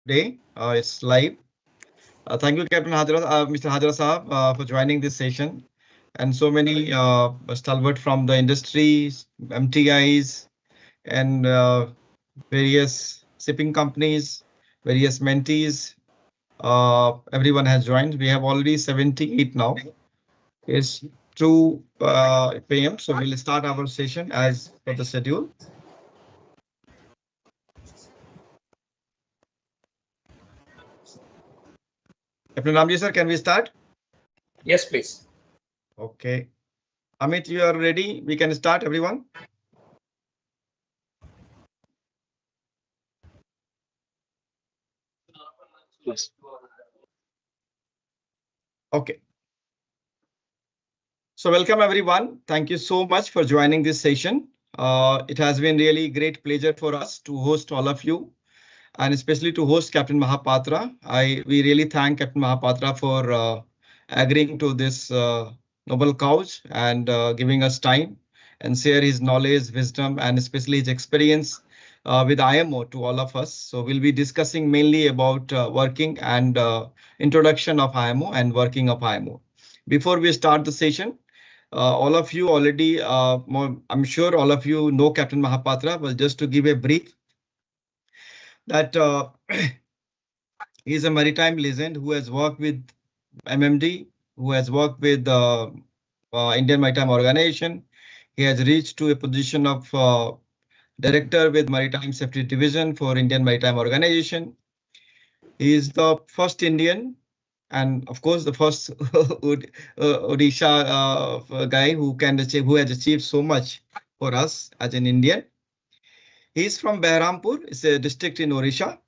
today. It's live. Thank you, Captain Hajra, Mr. Hajra Saab, for joining this session. And so many stalwart from the industries, MTIs, and various shipping companies, various mentees. Everyone has joined. We have already 78 now. It's 2 p.m. So we'll start our session as per the schedule. Captain Ramji sir, can we start? Yes, please. Okay. Amit, you are ready? We can start, everyone. Yes. Okay. So welcome, everyone. Thank you so much for joining this session. It has been really great pleasure for us to host all of you, and especially to host Captain Mahapatra. We really thank Captain Mahapatra for agreeing to this noble cause and giving us time and share his knowledge, wisdom, and especially his experience with IMO to all of us. So we'll be discussing mainly about working and introduction of IMO and working of IMO. Before we start the session, all of you already, I'm sure all of you know Captain Mahapatra, but just to give a brief that he is a maritime legend who has worked with MMD, who has worked with the Indian Maritime Organization. He has reached to a position of Director with Maritime Safety Division for Indian Maritime Organization. He is the first Indian and of course the first Odisha guy who has achieved so much for us as an Indian. He is from Behrampur, it's a district in Odisha,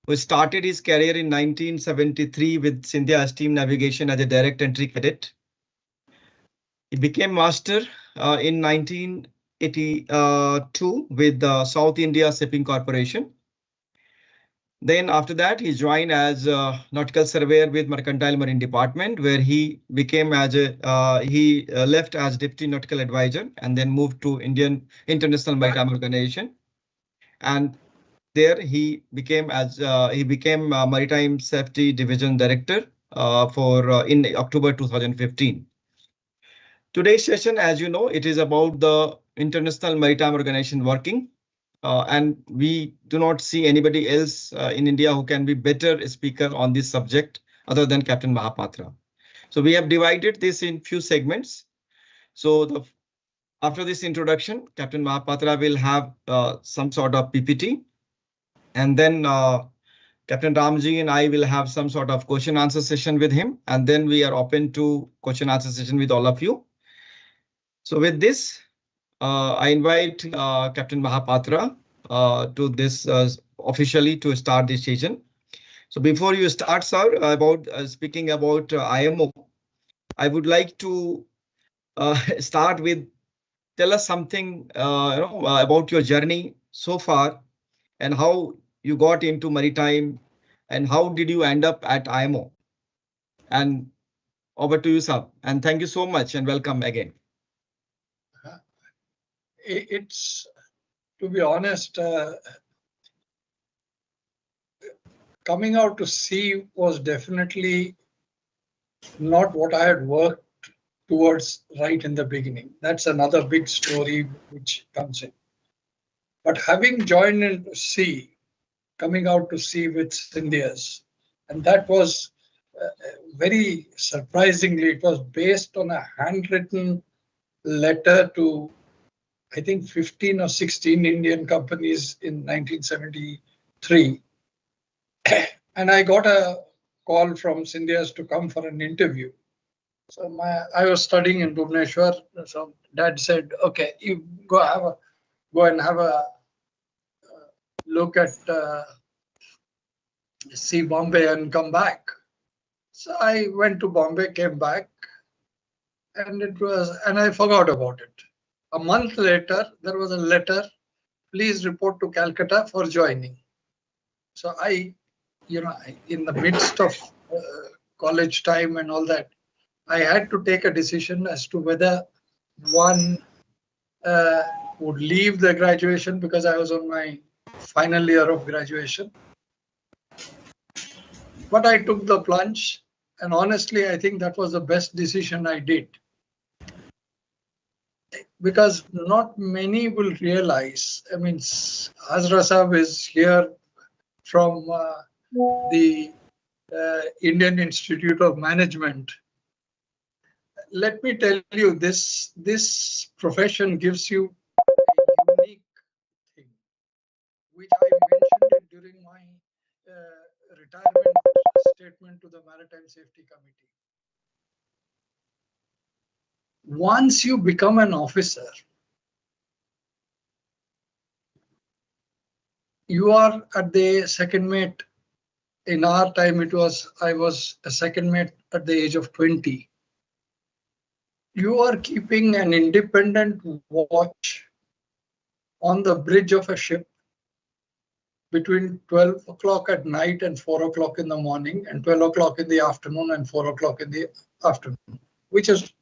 who started his career in 1973 with Scindia Steam Navigation as a direct entry cadet. He became master in 1982 with the South India Shipping Corporation. Then after that, he joined as a nautical surveyor with Mercantile Marine Department, where he became as a left as deputy nautical advisor and then moved to Indian International Maritime Organization. And there he became Maritime Safety Division Director in October 2015. Today's session, as you know, it is about the International Maritime Organization working. And we do not see anybody else in India who can be better speaker on this subject other than Captain Mahapatra. So we have divided this in few segments. So after this introduction, Captain Mahapatra will have some sort of PPT, and then Captain Ramji and I will have some sort of question answer session with him, and then we are open to question answer session with all of you. So with this, I invite Captain Mahapatra to this officially to start this session. So before you start, sir, about speaking about IMO, I would like to start with tell us something about your journey so far and how you got into maritime and how did you end up at IMO. And over to you, sir. And thank you so much and welcome again. It's, to be honest, coming out to sea was definitely not what I had worked towards right in the beginning. That's another big story which comes in. But having joined into sea, coming out to sea with Scindias, and that was very surprisingly, it was based on a handwritten letter to, I think, 15 or 16 Indian companies in 1973. And I got a call from Scindias to come for an interview. So I was studying in Bhubaneswar. So Dad said, "Okay, you go and have a look at see Bombay and come back." So I went to Bombay, came back, and I forgot about it. A month later, there was a letter, "Please report to Calcutta for joining." So I, in the midst of college time and all that, I had to take a decision as to whether one would leave the graduation because I was on my final year of graduation, But I took the plunge, and honestly, I think that was the best decision I did. Because not many will realize, I mean, Hazra Sahab is here from the Indian Institute of Management. Let me tell you, this profession gives you a unique thing, which I mentioned it during my retirement statement to the Maritime Safety Committee. Once you become an officer, you are at the second mate. In our time, I was a second mate at the age of 20. You are keeping an independent watch on the bridge of a ship between 12 o'clock at night and 4 o'clock in the morning, and 12 o'clock in the afternoon and 4 o'clock in the afternoon, which is,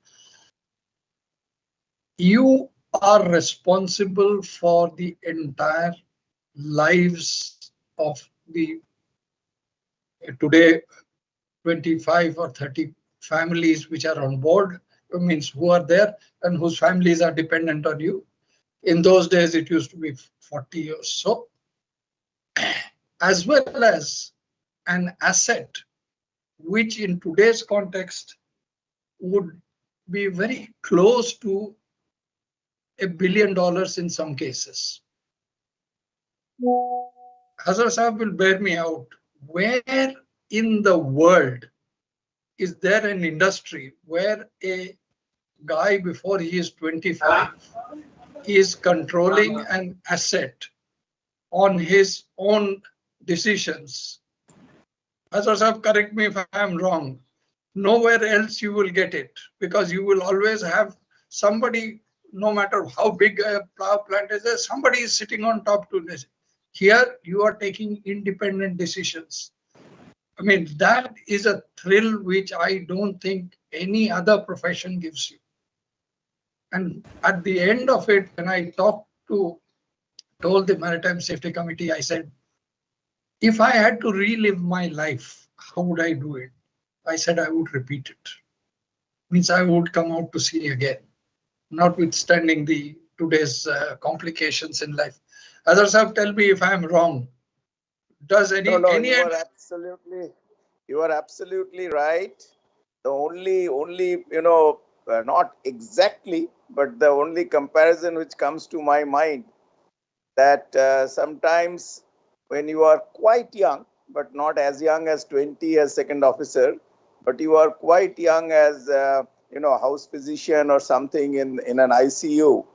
you are responsible for the entire lives of the today 25 or 30 families which are on board, means who are there and whose families are dependent on you. In those days, it used to be 40 or so, as well as an asset, which in today's context would be very close to $1 billion in some cases. Hazar Sahab will bear me out. Where in the world is there an industry where a guy before he is 25 is controlling an asset on his own decisions? Hazar Sahab, correct me if I am wrong. Nowhere else you will get it, because you will always have somebody, no matter how big a power plant is, there somebody is sitting on top to this. Here you are taking independent decisions. I mean, that is a thrill which I don't think any other profession gives you. And at the end of it, when I told the Maritime Safety Committee, I said, if I had to relive my life, how would I do it? I said I would repeat it. Means I would come out to sea again, notwithstanding the today's complications in life. Others have tell me if I am wrong. Does any No, you are absolutely right. The only not exactly, but the only comparison which comes to my mind, that sometimes when you are quite young, but not as young as 20 as second officer, but you are quite young as house physician or something in an ICU,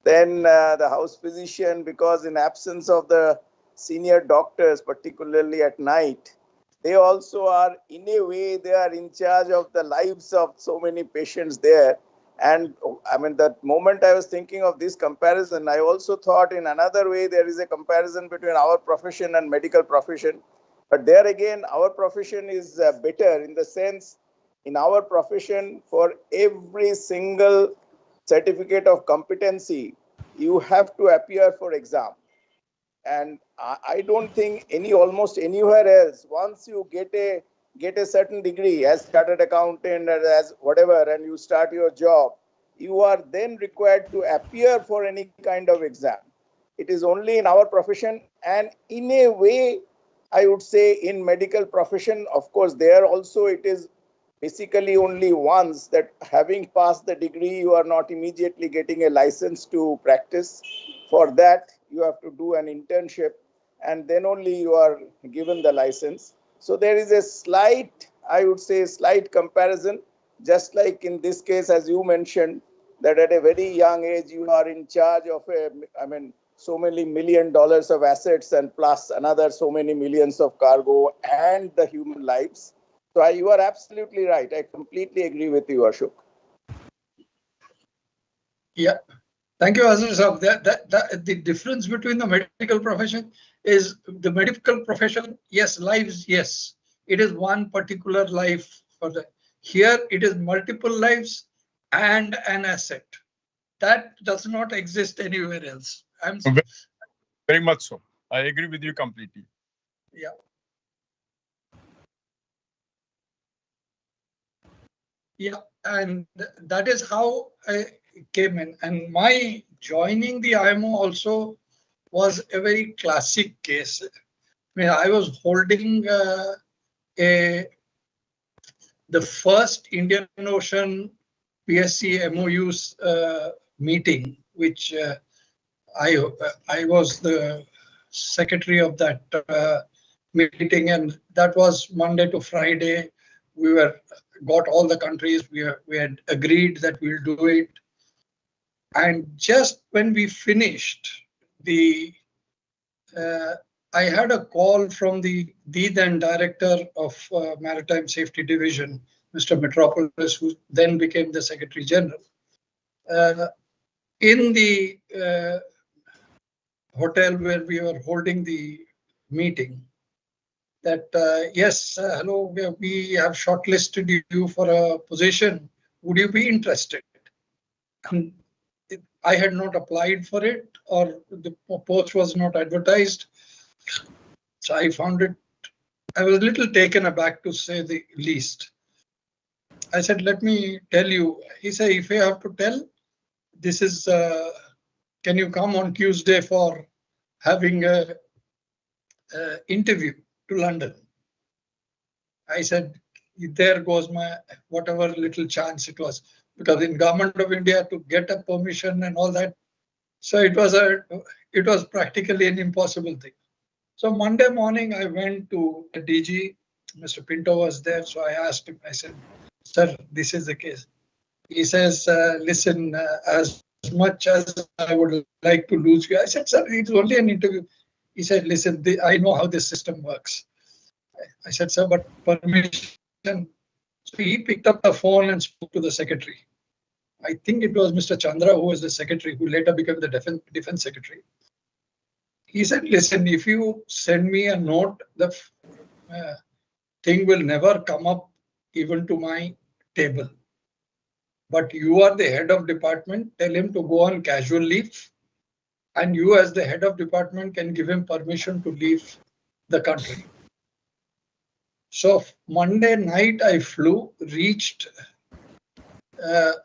then the house physician, because in absence of the senior doctors, particularly at night, they also are, in a way, they are in charge of the lives of so many patients there. And I mean, that moment I was thinking of this comparison, I also thought in another way there is a comparison between our profession and medical profession. But there again, our profession is better in the sense, in our profession, for every single certificate of competency, you have to appear for exam. And I don't think almost anywhere else, once you get a certain degree as chartered accountant or as whatever, and you start your job, you are then required to appear for any kind of exam. It is only in our profession, and in a way, I would say in medical profession, of course, there also it is basically only once that having passed the degree, you are not immediately getting a license to practice. For that, you have to do an internship, and then only you are given the license. So there is a slight, I would say, slight comparison, just like in this case, as you mentioned, that at a very young age, you are in charge of so many $1 million of assets, and plus another so many millions of cargo and the human lives. So you are absolutely right. I completely agree with you, Ashok. Yeah. Thank you, Azhar Sahab. The difference between the medical profession is the medical profession, yes, lives, yes. It is one particular life for the. Here it is multiple lives and an asset. That does not exist anywhere else. Very much so. I agree with you completely. Yeah. Yeah, and that is how I came in. And my joining the IMO also was a very classic case. I mean, I was holding the first Indian Ocean PSC MOUs meeting, which I was the secretary of that meeting, and that was Monday to Friday. We got all the countries. We had agreed that we'll do it, and just when we finished the. I had a call from the then director of Maritime Safety Division, Mr. Metropolis, who then became the Secretary General. In the hotel where we were holding the meeting, that yes, hello, we have shortlisted you for a position. Would you be interested? And I had not applied for it, or the post was not advertised. So I found it, I was a little taken aback, to say the least. I said, let me tell you. He said, if you have to tell, this is, can you come on Tuesday for having a interview to London? I said, there goes my whatever little chance it was, because in Government of India to get a permission and all that. So it was practically an impossible thing. So Monday morning, I went to the DG. Mr. Pinto was there. So I asked him, I said, sir, this is the case. He says, listen, as much as I would like to lose you. I said, sir, it's only an interview. He said, listen, I know how this system works. I said, sir, but permission. So he picked up the phone and spoke to the secretary. I think it was Mr. Chandra, who was the secretary, who later became the defense secretary. He said, listen, if you send me a note, the thing will never come up even to my table. But you are the head of department, tell him to go on casual leave. And you as the head of department can give him permission to leave the country. So Monday night I flew, reached.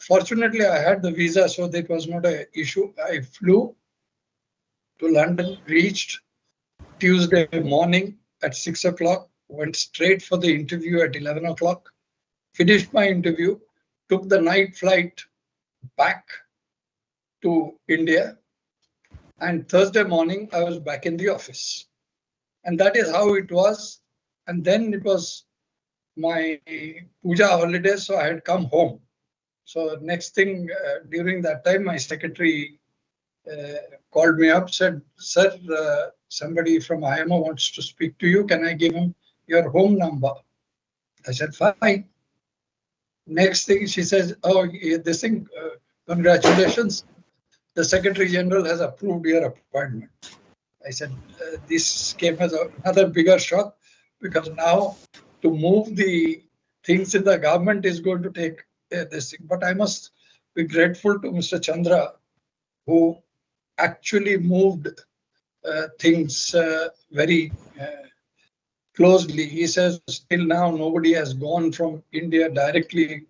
Fortunately, I had the visa, so that was not an issue. I flew to London, reached Tuesday morning at 6 o'clock, went straight for the interview at 11 o'clock, finished my interview, took the night flight back to India, and Thursday morning I was back in the office. And that is how it was. And then it was my puja holidays, so I had come home. So next thing, during that time, my secretary called me up, said, sir, somebody from IMO wants to speak to you. Can I give him your home number? I said, fine. Next thing, she says, oh, this thing, congratulations. The Secretary General has approved your appointment. I said, this came as another bigger shock, because now to move the things in the government is going to take this thing. But I must be grateful to Mr. Chandra, who actually moved things very closely. He says, still now nobody has gone from India directly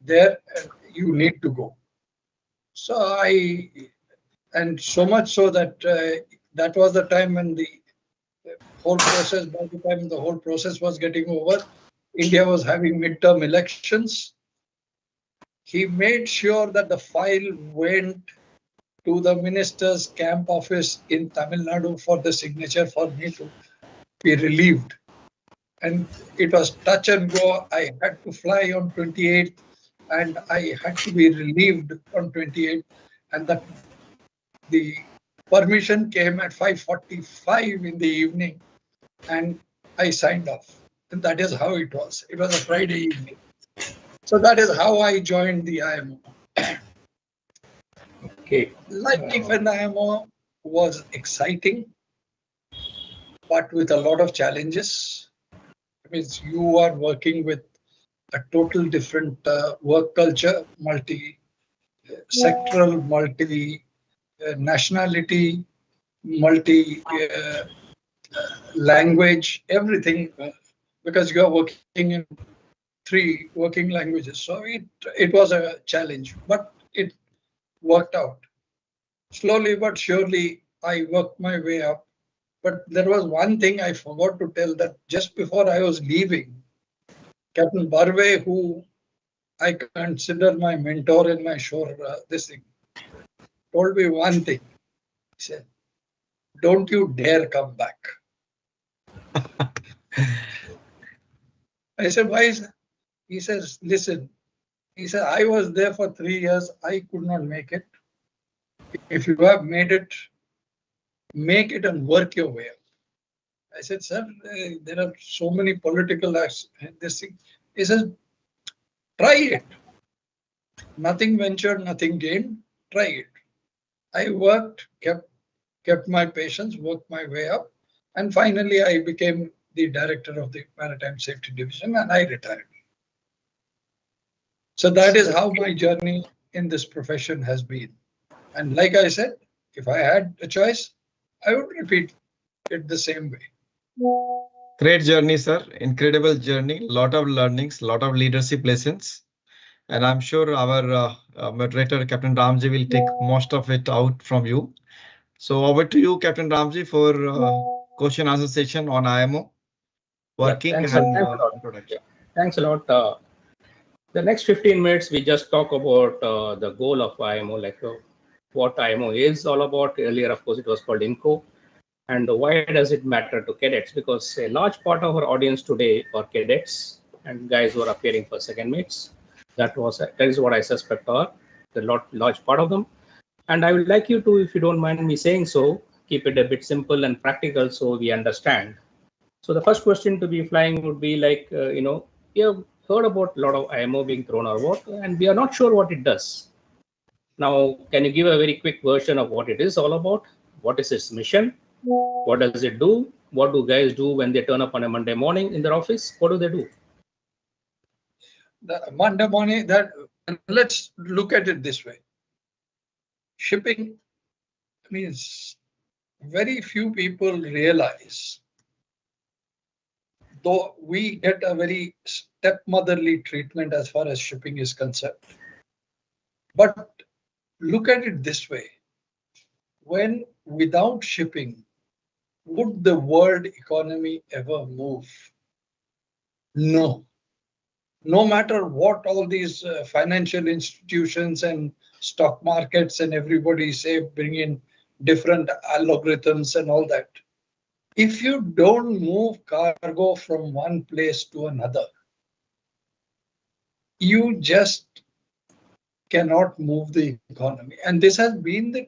there, and you need to go. So and so much so that that was the time when the whole process, by the time the whole process was getting over, India was having midterm elections. He made sure that the file went to the minister's camp office in Tamil Nadu for the signature for me to be relieved. And it was touch and go. I had to fly on 28th and I had to be relieved on 28th. And the permission came at 5:45 in the evening and I signed off. And that is how it was. It was a Friday evening. So that is how I joined the IMO. Okay. Life in the IMO was exciting, but with a lot of challenges. It means you are working with a total different work culture, multi-sectoral, multi-nationality, multi-language, everything, because you are working in 3 working languages. So it was a challenge, but it worked out. Slowly but surely, I worked my way up. But there was one thing I forgot to tell, that just before I was leaving, Captain Barve, who I consider my mentor in my shore, this thing, told me one thing. He said, "Don't you dare come back." I said, "Why is that?" He says, "Listen," he said, "I was there for 3 years. I could not make it. If you have made it, make it and work your way up." I said, "Sir, there are so many political acts. This thing." He says, "Try it. Nothing ventured, nothing gained. Try it." I worked, kept my patience, worked my way up, and finally I became the director of the Maritime Safety Division, and I retired. So that is how my journey in this profession has been. And like I said, if I had a choice, I would repeat it the same way. Great journey, sir. Incredible journey. Lot of learnings, lot of leadership lessons. And I'm sure our moderator, Captain Ramji, will take most of it out from you. So over to you, Captain Ramji, for question answer session on IMO, working thanks, and thanks a lot. introduction. Thanks a lot. The next 15 minutes, we just talk about the goal of IMO, like what IMO is all about. Earlier, of course, it was called INCO. And why does it matter to cadets? Because a large part of our audience today are cadets and guys who are appearing for second mates. That is what I suspect are the large part of them. And I would like you to, if you don't mind me saying so, keep it a bit simple and practical so we understand. So the first question to be flying would be like, you have heard about a lot of IMO being thrown overboard, and we are not sure what it does. Now, can you give a very quick version of what it is all about? What is its mission? What does it do? What do guys do when they turn up on a Monday morning in their office? What do they do? The Monday morning, let's look at it this way. Shipping means very few people realize, though we get a very stepmotherly treatment as far as shipping is concerned. But look at it this way. When without shipping, would the world economy ever move? No. No matter what all these financial institutions and stock markets and everybody say bring in different algorithms and all that. If you don't move cargo from one place to another, you just cannot move the economy. And this has been the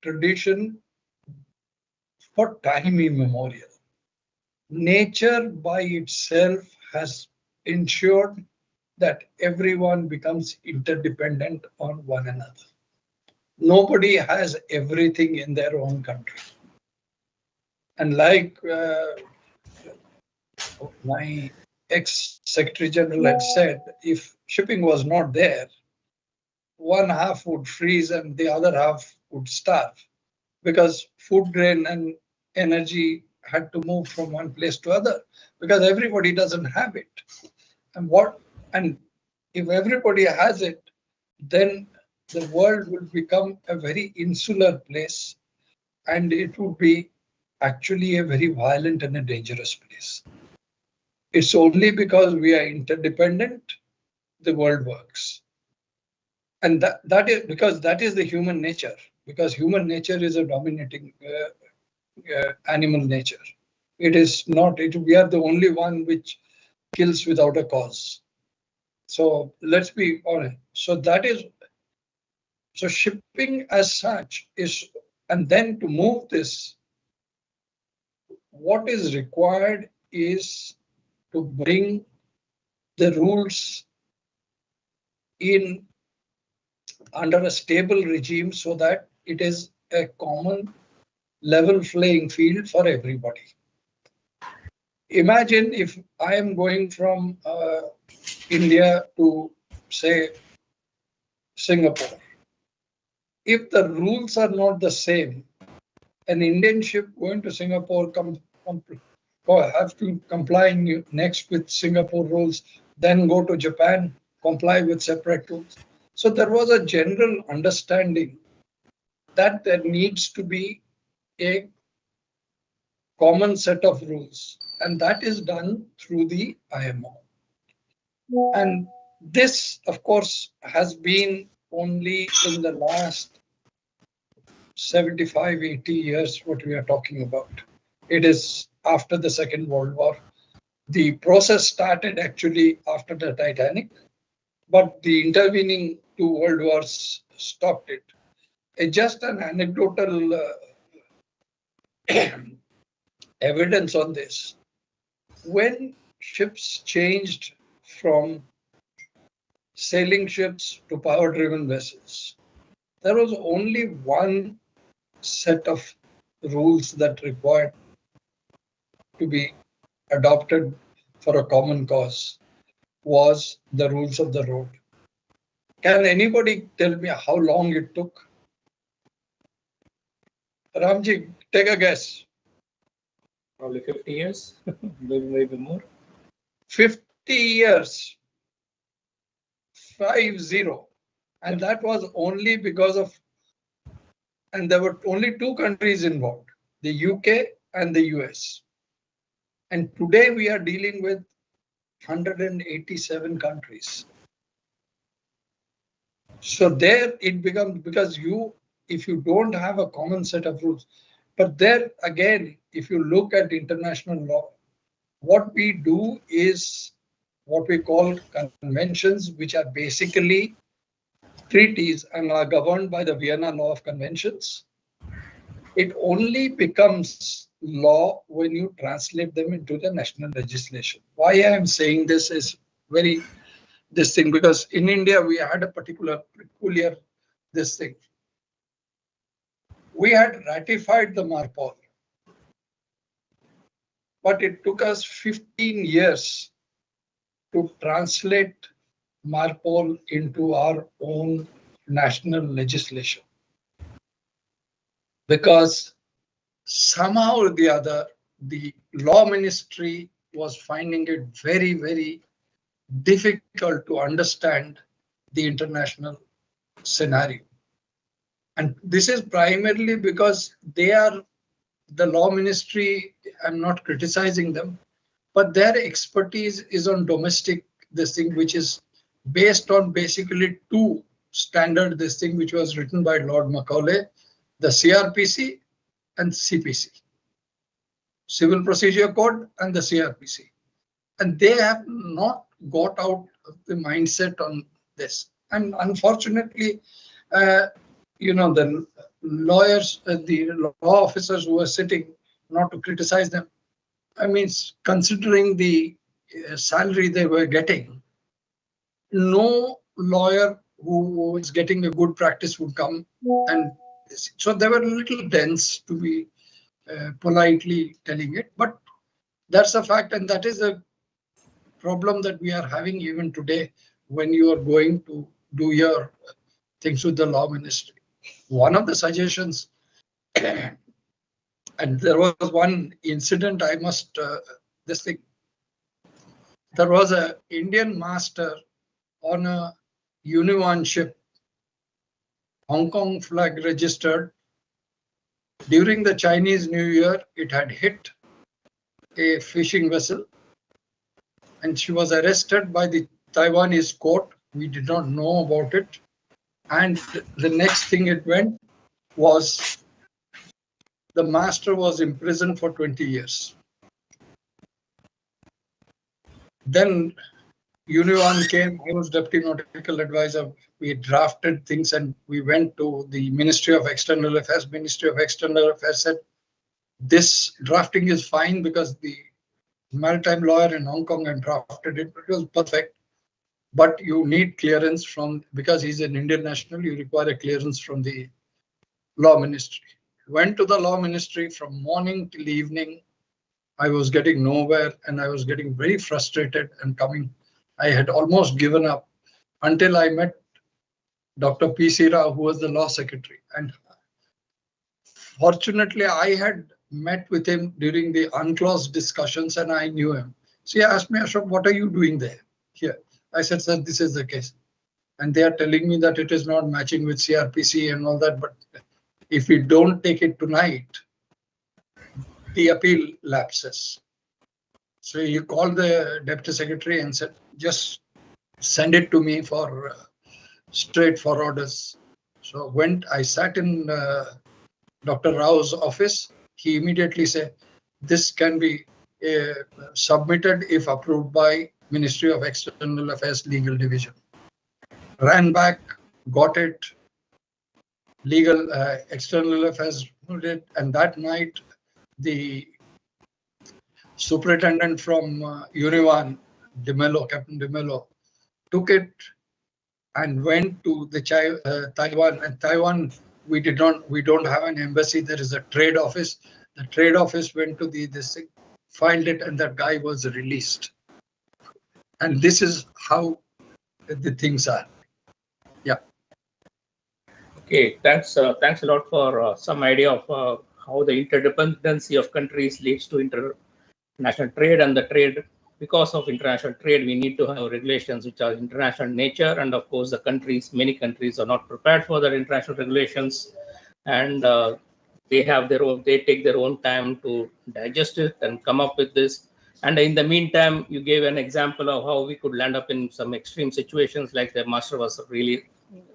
tradition for time immemorial. Nature by itself has ensured that everyone becomes interdependent on one another. Nobody has everything in their own country. And like my ex-Secretary General had said, if shipping was not there, one half would freeze and the other half would starve, because food grain and energy had to move from one place to other, because everybody doesn't have it. And if everybody has it, then the world will become a very insular place, and it would be actually a very violent and a dangerous place. It's only because we are interdependent the world works. And that is because that is the human nature, because human nature is a dominating animal nature. It is not, we are the only one which kills without a cause. So let's be honest. So shipping as such is, and then to move this, what is required is to bring the rules in under a stable regime so that it is a common level playing field for everybody. Imagine if I am going from India to, say, Singapore. If the rules are not the same, an Indian ship going to Singapore have to comply next with Singapore rules, then go to Japan, comply with separate rules. So there was a general understanding that there needs to be a common set of rules, and that is done through the IMO. And this, of course, has been only in the last 75, 80 years what we are talking about. It is after the Second World War. The process started actually after the Titanic, but the intervening two world wars stopped it. Just an anecdotal evidence on this. When ships changed from sailing ships to power-driven vessels, there was only one set of rules that required to be adopted for a common cause, was the rules of the road. Can anybody tell me how long it took? Ramji, take a guess. Probably 50 years, maybe more. 50 years. 50. And that was only because of, and there were only two countries involved, the UK and the US. And today we are dealing with 187 countries. So there it becomes, because if you don't have a common set of rules, but there again, if you look at international law, what we do is what we call conventions, which are basically treaties and are governed by the Vienna Law of Conventions. It only becomes law when you translate them into the national legislation. Why I am saying this is this thing, because in India we had a peculiar this thing. We had ratified the MARPOL, but it took us 15 years to translate MARPOL into our own national legislation. Because somehow or the other, the law ministry was finding it very, very difficult to understand the international scenario. And this is primarily because they are the law ministry. I'm not criticizing them, but their expertise is on domestic, this thing, which is based on basically two standard, this thing, which was written by Lord Macaulay, the CRPC and CPC, Civil Procedure Code and the CRPC. And they have not got out of the mindset on this. And unfortunately, the lawyers, the law officers who are sitting, not to criticize them, I mean, considering the salary they were getting, no lawyer who was getting a good practice would come. And so they were a little dense, to be politely telling it. But that's a fact, and that is a problem that we are having even today when you are going to do your things with the law ministry. One of the suggestions, and there was one incident I must, there was an Indian master on a Union ship, Hong Kong flag registered. During the Chinese New Year, it had hit a fishing vessel, and she was arrested by the Taiwanese court. We did not know about it. And the next thing it went was the master was imprisoned for 20 years. Then Union came, I was Deputy Nautical Advisor. We drafted things and we went to the Ministry of External Affairs. Ministry of External Affairs said, this drafting is fine because the maritime lawyer in Hong Kong had drafted it. It was perfect. But you need clearance from, because he's an Indian national, you require a clearance from the law ministry. Went to the law ministry from morning till evening. I was getting nowhere and I was getting very frustrated and coming. I had almost given up until I met Dr. P. C. Rao, who was the law secretary. And fortunately, I had met with him during the unclosed discussions and I knew him. So he asked me, Ashok, what are you doing there? Here. I said, sir, this is the case. And they are telling me that it is not matching with CRPC and all that. But if we don't take it tonight, the appeal lapses. So he called the deputy secretary and said, just send it to me for straight forwarders. So I sat in Dr. Rao's office. He immediately said, this can be submitted if approved by Ministry of External Affairs Legal Division. Ran back, got it. Legal External Affairs did it, and that night the superintendent from Univan, Captain De Mello, took it and went to the Taiwan. And Taiwan, we don't have an embassy. There is a trade office. The trade office went to this thing, filed it, and that guy was released. And this is how the things are. Yeah. Okay, thanks a lot for some idea of how the interdependency of countries leads to international trade, and the trade, because of international trade, we need to have regulations which are international nature. And of course, many countries are not prepared for the international regulations, and they take their own time to digest it and come up with this. And in the meantime, you gave an example of how we could land up in some extreme situations like the master was really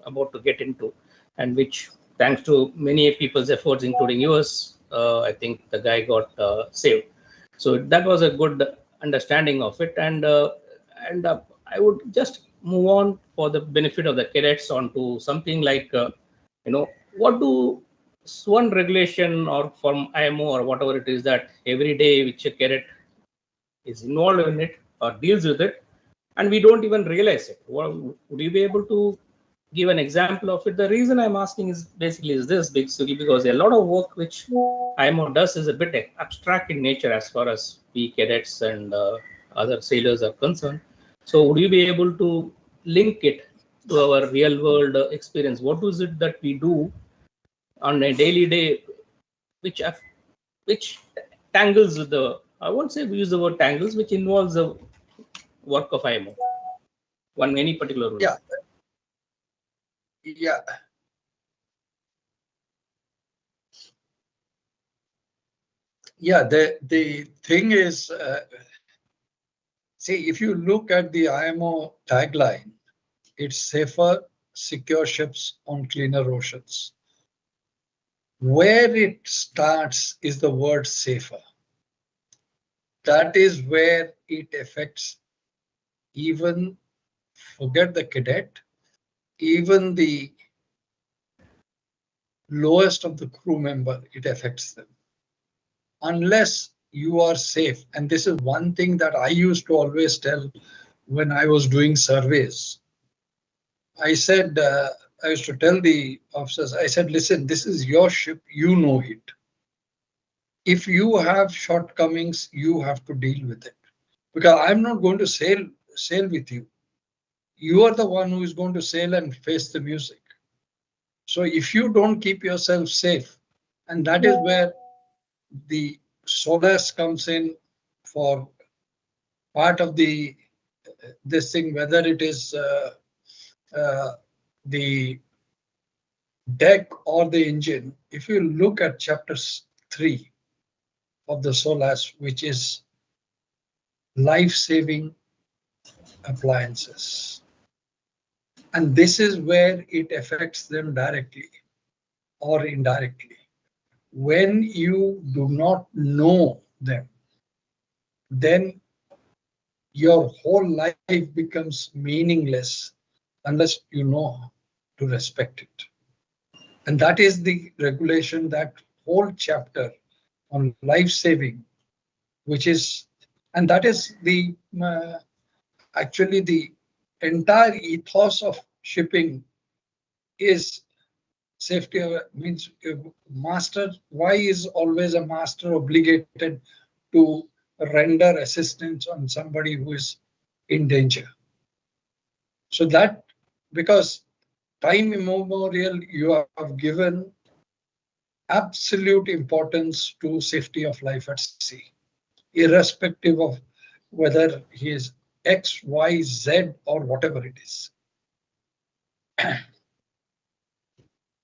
about to get into, and which, thanks to many people's efforts, including yours, I think the guy got saved. So that was a good understanding of it. And I would just move on for the benefit of the cadets onto something like, what do one regulation or from IMO or whatever it is that every day which a cadet is involved in it or deals with it, and we don't even realize it. Would you be able to give an example of it? The reason I'm asking is basically because a lot of work which IMO does is a bit abstract in nature as far as we cadets and other sailors are concerned. So would you be able to link it to our real world experience? What is it that we do on a daily day which tangles with I won't say we use the word tangles, which involves the work of IMO, any particular rule? Yeah. Yeah, the thing is, see, if you look at the IMO tagline, it's safer, secure ships on cleaner oceans. Where it starts is the word safer. That is where it affects even, forget the cadet, even the lowest of the crew member, it affects them. Unless you are safe, and this is one thing that I used to always tell when I was doing surveys. I said, I used to tell the officers, I said, listen, this is your ship, you know it. If you have shortcomings, you have to deal with it. Because I'm not going to sail with you. You are the one who is going to sail and face the music. So if you don't keep yourself safe, and that is where the SOLAS comes in for part of this thing, whether it is the deck or the engine. If you look at chapter 3 of the SOLAS, which is life-saving appliances, and this is where it affects them directly or indirectly. When you do not know them, then your whole life becomes meaningless unless you know to respect it. And that is the regulation, that whole chapter on life saving, which is, and that is the actually the entire ethos of shipping is safety. Means master, why is always a master obligated to render assistance on somebody who is in danger? So that, because time immemorial, you have given absolute importance to safety of life at sea, irrespective of whether he is X, Y, Z, or whatever it is.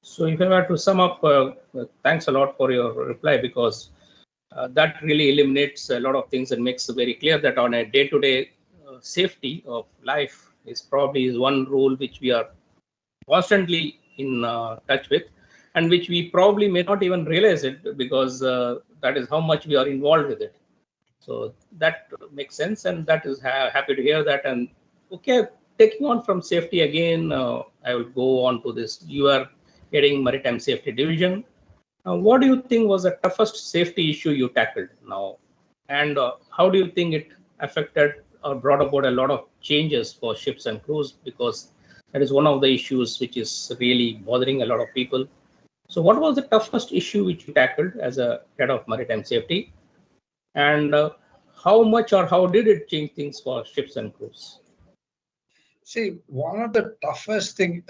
So if I were to sum up, thanks a lot for your reply, because that really eliminates a lot of things and makes it very clear that on a day-to-day safety of life is probably one rule which we are constantly in touch with, and which we probably may not even realize it, because that is how much we are involved with it. So that makes sense, and that is happy to hear that. And okay, taking on from safety again, I will go on to this. You are heading Maritime Safety Division. What do you think was the toughest safety issue you tackled now, and how do you think it affected or brought about a lot of changes for ships and crews, because that is one of the issues which is really bothering a lot of people. So what was the toughest issue which you tackled as a head of maritime safety, and how much or how did it change things for ships and crews? See, one of the toughest thing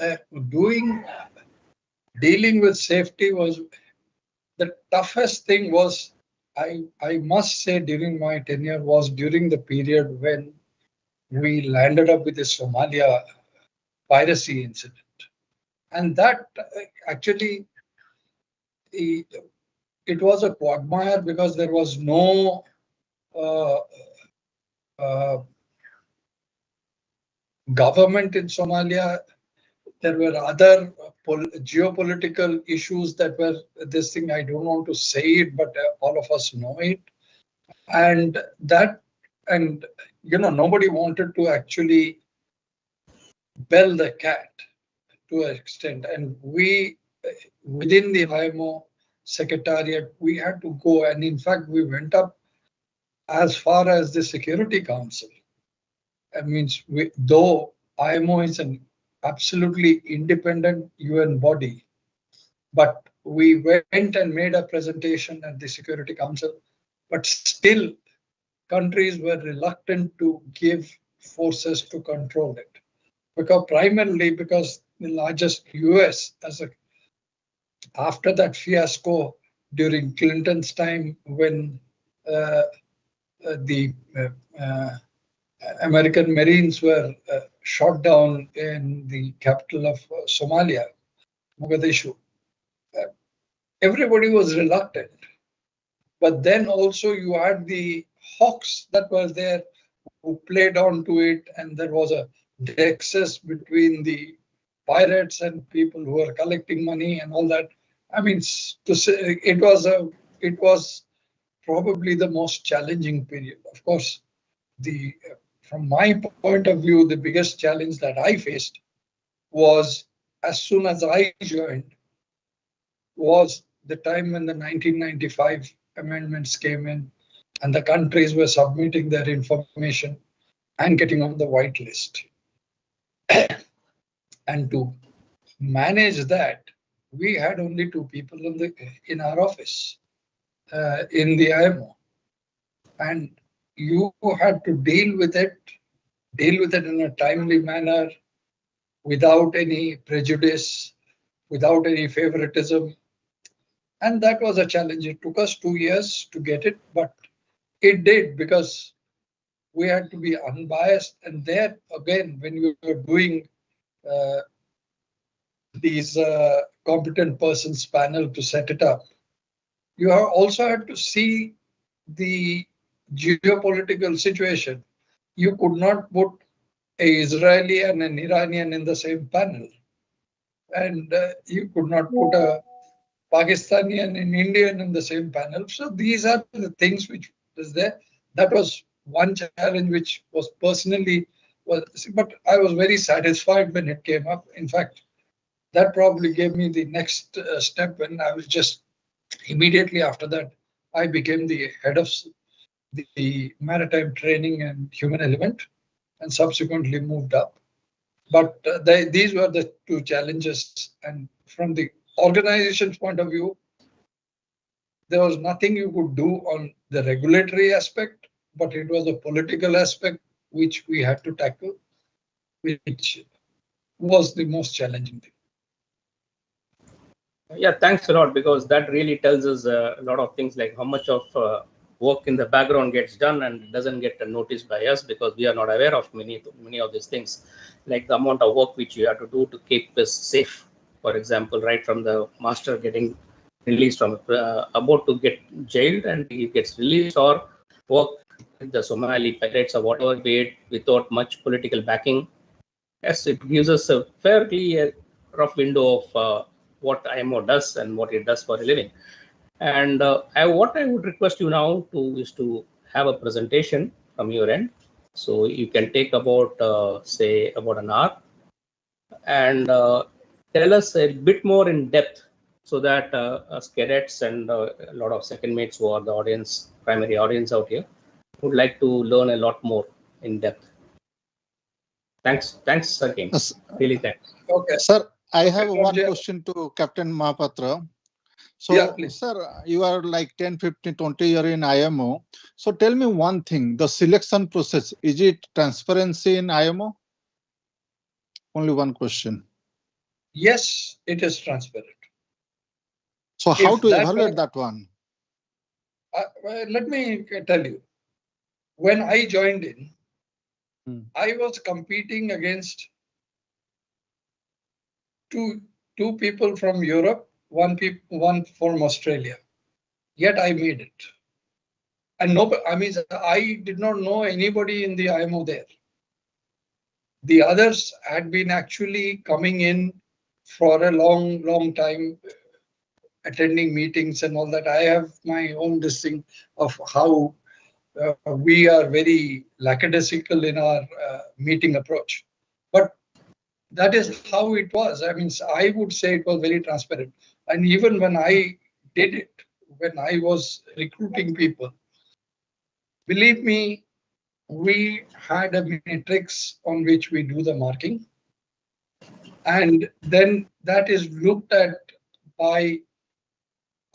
dealing with safety was the toughest thing was, I must say, during my tenure, was during the period when we landed up with the Somalia piracy incident. And that actually, it was a quagmire because there was no government in Somalia. There were other geopolitical issues that were this thing. I don't want to say it, but all of us know it. And nobody wanted to actually bell the cat to an extent. And we, within the IMO Secretariat, we had to go. And in fact, we went up as far as the Security Council. That means, though IMO is an absolutely independent UN body, but we went and made a presentation at the Security Council, but still countries were reluctant to give forces to control it, primarily because the largest US, after that fiasco during Clinton's time, when the American Marines were shot down in the capital of Somalia, Mogadishu. Everybody was reluctant. But then also you had the hawks that were there who played on to it, and there was a nexus between the pirates and people who were collecting money and all that. I mean, to say it was probably the most challenging period. Of course, from my point of view, the biggest challenge that I faced was, as soon as I joined, was the time when the 1995 amendments came in and the countries were submitting their information and getting on the white list. And to manage that, we had only 2 people in our office in the IMO. And you had to deal with it in a timely manner, without any prejudice, without any favoritism. And that was a challenge. It took us 2 years to get it, but it did, because we had to be unbiased. And there again, when we were doing these competent persons panel to set it up, you also had to see the geopolitical situation. You could not put an Israeli and an Iranian in the same panel, and you could not put a Pakistani and an Indian in the same panel. So these are the things which was there. That was one challenge which was personally but I was very satisfied when it came up. In fact, that probably gave me the next step when I was just immediately after that, I became the head of the maritime training and human element, and subsequently moved up. But these were the 2 challenges. And from the organization's point of view, there was nothing you could do on the regulatory aspect, but it was the political aspect which we had to tackle, which was the most challenging thing. Yeah, thanks a lot, because that really tells us a lot of things, like how much of work in the background gets done and doesn't get noticed by us because we are not aware of many of these things, like the amount of work which you have to do to keep us safe. For example, right from the master getting released from about to get jailed and he gets released, or work with the Somali pirates or whatever, be it without much political backing. Yes, it gives us a fairly rough window of what IMO does and what it does for a living. And what I would request you now to is to have a presentation from your end. So you can take about, say, about an hour and tell us a bit more in depth, so that us cadets and a lot of second mates who are the audience, primary audience out here, would like to learn a lot more in depth. Thanks again. Yes. Really thanks. Okay. Sir, I have Okay, one Roger. question to Captain Mahapatra. So, Yeah, please. sir, you are like 10, 15, 20 years in IMO. So tell me one thing, the selection process, is it transparency in IMO? Only one question. Yes, it is transparent. So how If to that evaluate were- that one? Let me tell you. When I joined in, I was competing against two people from Europe, one from Australia. Yet I made it. And I did not know anybody in the IMO there. The others had been actually coming in for a long time, attending meetings and all that. I have my own listing of how we are very lackadaisical in our meeting approach. But that is how it was. I mean, I would say it was very transparent. And even when I did it, when I was recruiting people, believe me, we had a matrix on which we do the marking. And then that is looked at by,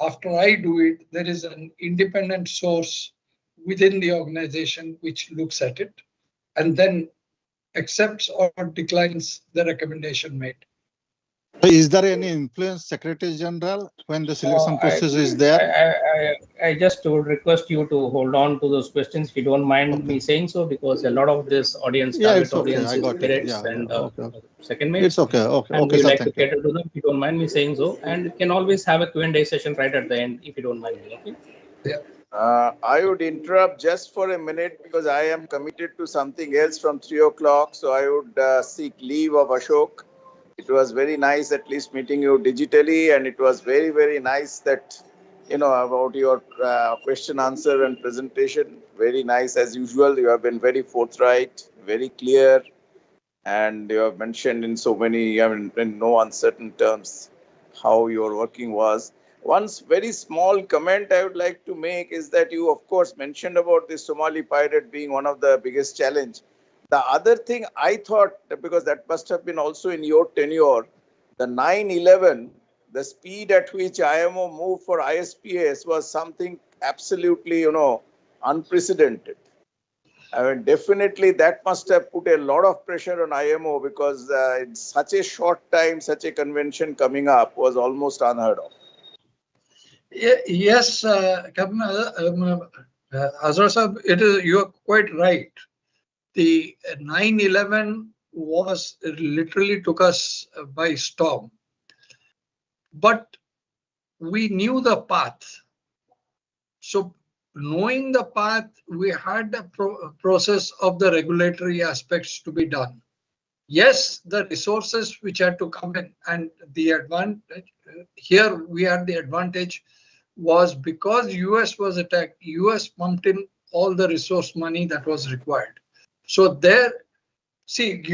after I do it, there is an independent source within the organization which looks at it and then accepts or declines the recommendation made. Is there any influence, Secretary General, when the selection process is there? I just would request you to hold on to those questions if you don't mind me saying so, because a lot of this audience, Yeah, target it's okay. audience, I is got it. cadets Yeah, and okay. second mates. It's okay. Okay, And okay, we sir. like to Thank you. cater to them if you don't mind me saying so. And you can always have a Q&A session right at the end if you don't mind me. Okay. Yeah. I would interrupt just for a minute because I am committed to something else from 3 o'clock. So I would seek leave of Ashok. It was very nice at least meeting you digitally, and it was very, very nice that, about your question, answer and presentation. Very nice as usual. You have been very forthright, very clear, and you have mentioned in so many, in no uncertain terms, how your working was. One very small comment I would like to make is that you, of course, mentioned about the Somali pirate being one of the biggest challenge. The other thing I thought, because that must have been also in your tenure, the 9/11, the speed at which IMO moved for ISPS was something absolutely, unprecedented. I mean, definitely that must have put a lot of pressure on IMO because in such a short time, such a convention coming up was almost unheard of. Yes, Captain Azhar Sahab, you are quite right. The 9/11 was literally took us by storm. But we knew the path. So knowing the path, we had the process of the regulatory aspects to be done. Yes, the resources which had to come in, and the advantage here we had the advantage was because US was attacked, US pumped in all the resource money that was required. So there, see,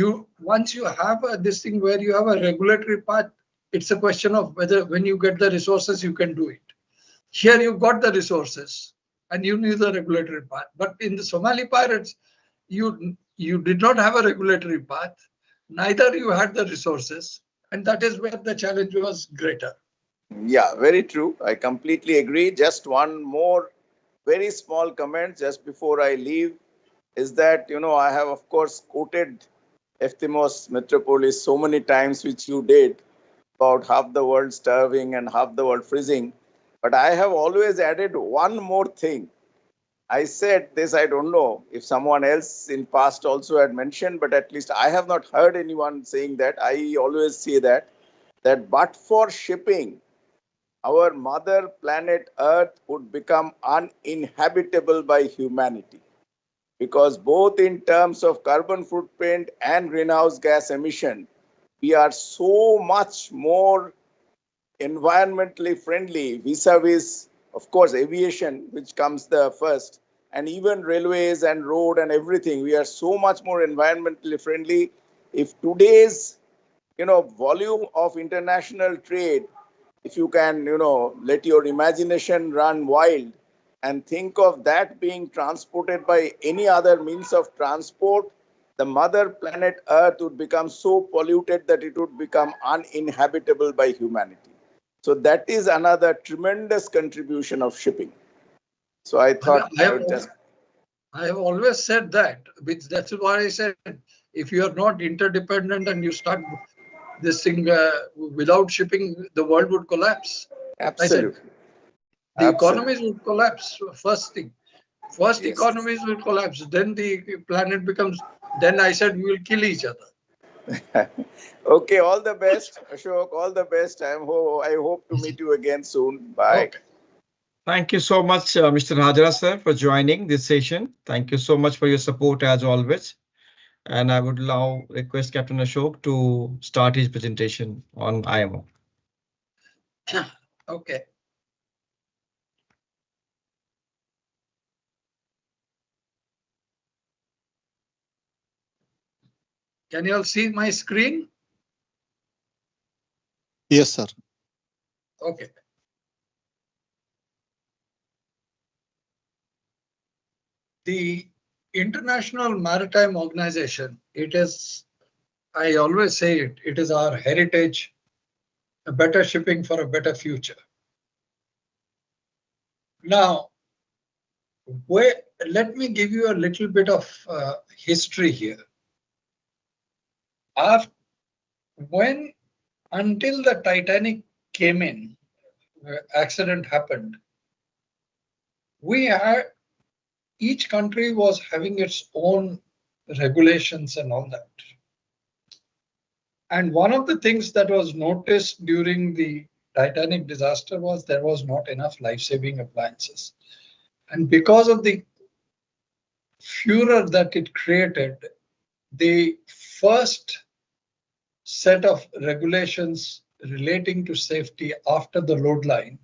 once you have this thing where you have a regulatory path, it's a question of whether when you get the resources, you can do it. Here you got the resources and you knew the regulatory path. But in the Somali pirates, you did not have a regulatory path, neither you had the resources, and that is where the challenge was greater. Yeah, very true. I completely agree. Just one more very small comment just before I leave is that, I have, of course, quoted Efthymios Metropolis so many times, which you did. about half the world starving and half the world freezing. But I have always added one more thing. I said this, I don't know if someone else in past also had mentioned, but at least I have not heard anyone saying that. I always say that but for shipping, our mother planet Earth would become uninhabitable by humanity. Because both in terms of carbon footprint and greenhouse gas emission, we are so much more environmentally friendly vis-a-vis, of course, aviation, which comes the first, and even railways and road and everything. We are so much more environmentally friendly. If today's, volume of international trade, if you can, let your imagination run wild and think of that being transported by any other means of transport, the mother planet Earth would become so polluted that it would become uninhabitable by humanity. So that is another tremendous contribution of shipping. So I thought I have always said that, which that's why I said, if you are not interdependent and you start this thing without shipping, the world would collapse. Absolutely. The economies would collapse. First thing. First, yes. Economies will collapse. Then the planet becomes. Then I said we will kill each other. Okay, all the best, Ashok. All the best. I hope to meet you again soon. Bye. Okay. Thank you so much, Mr. Hajra, sir, for joining this session. Thank you so much for your support as always. And I would now request Captain Ashok to start his presentation on IMO. Okay. Can you all see my screen? Yes, sir. Okay. The International Maritime Organization, it is, I always say it, it is our heritage, a better shipping for a better future. Now, let me give you a little bit of history here. Until the Titanic came in, accident happened, each country was having its own regulations and all that. And one of the things that was noticed during the Titanic disaster was there was not enough life-saving appliances. And because of the furor that it created, the first set of regulations relating to safety after the load line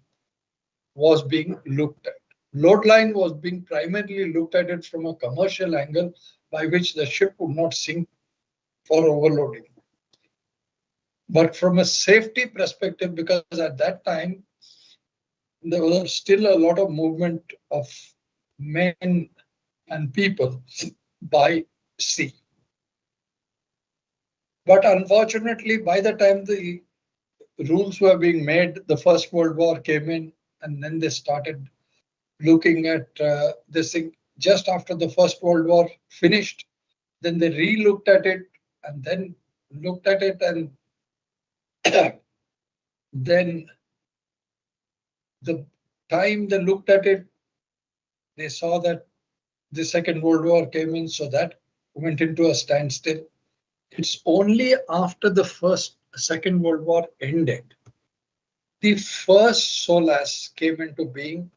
was being looked at. Load line was being primarily looked at it from a commercial angle by which the ship would not sink for overloading. But from a safety perspective, because at that time, there was still a lot of movement of men and people by sea. But unfortunately, by the time the rules were being made, the First World War came in, and then they started looking at this thing. Just after the First World War finished, then they re-looked at it, and then looked at it, and then the time they looked at it, they saw that the Second World War came in, so that went into a standstill. It's only after the Second World War ended, the first SOLAS came into being,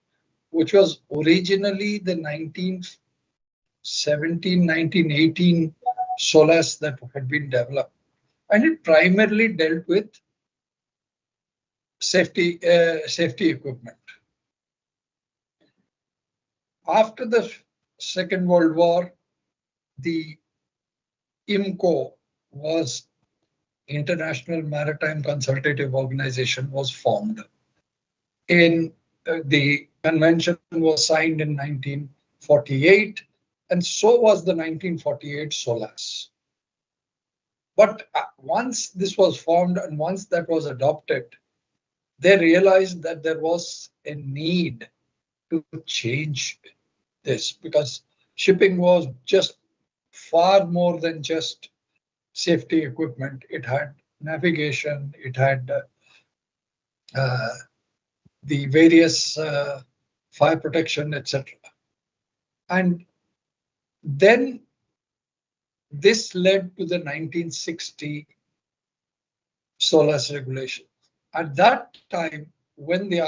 which was originally the 1917, 1918 SOLAS that had been developed. And it primarily dealt with safety equipment. After the Second World War, the IMO was International Maritime Consultative Organization was formed. The convention was signed in 1948, and so was the 1948 SOLAS. But once this was formed and once that was adopted, they realized that there was a need to change this, because shipping was just far more than just safety equipment. It had navigation, it had the various fire protection, etc. And then this led to the 1960 SOLAS regulation. At that time, when the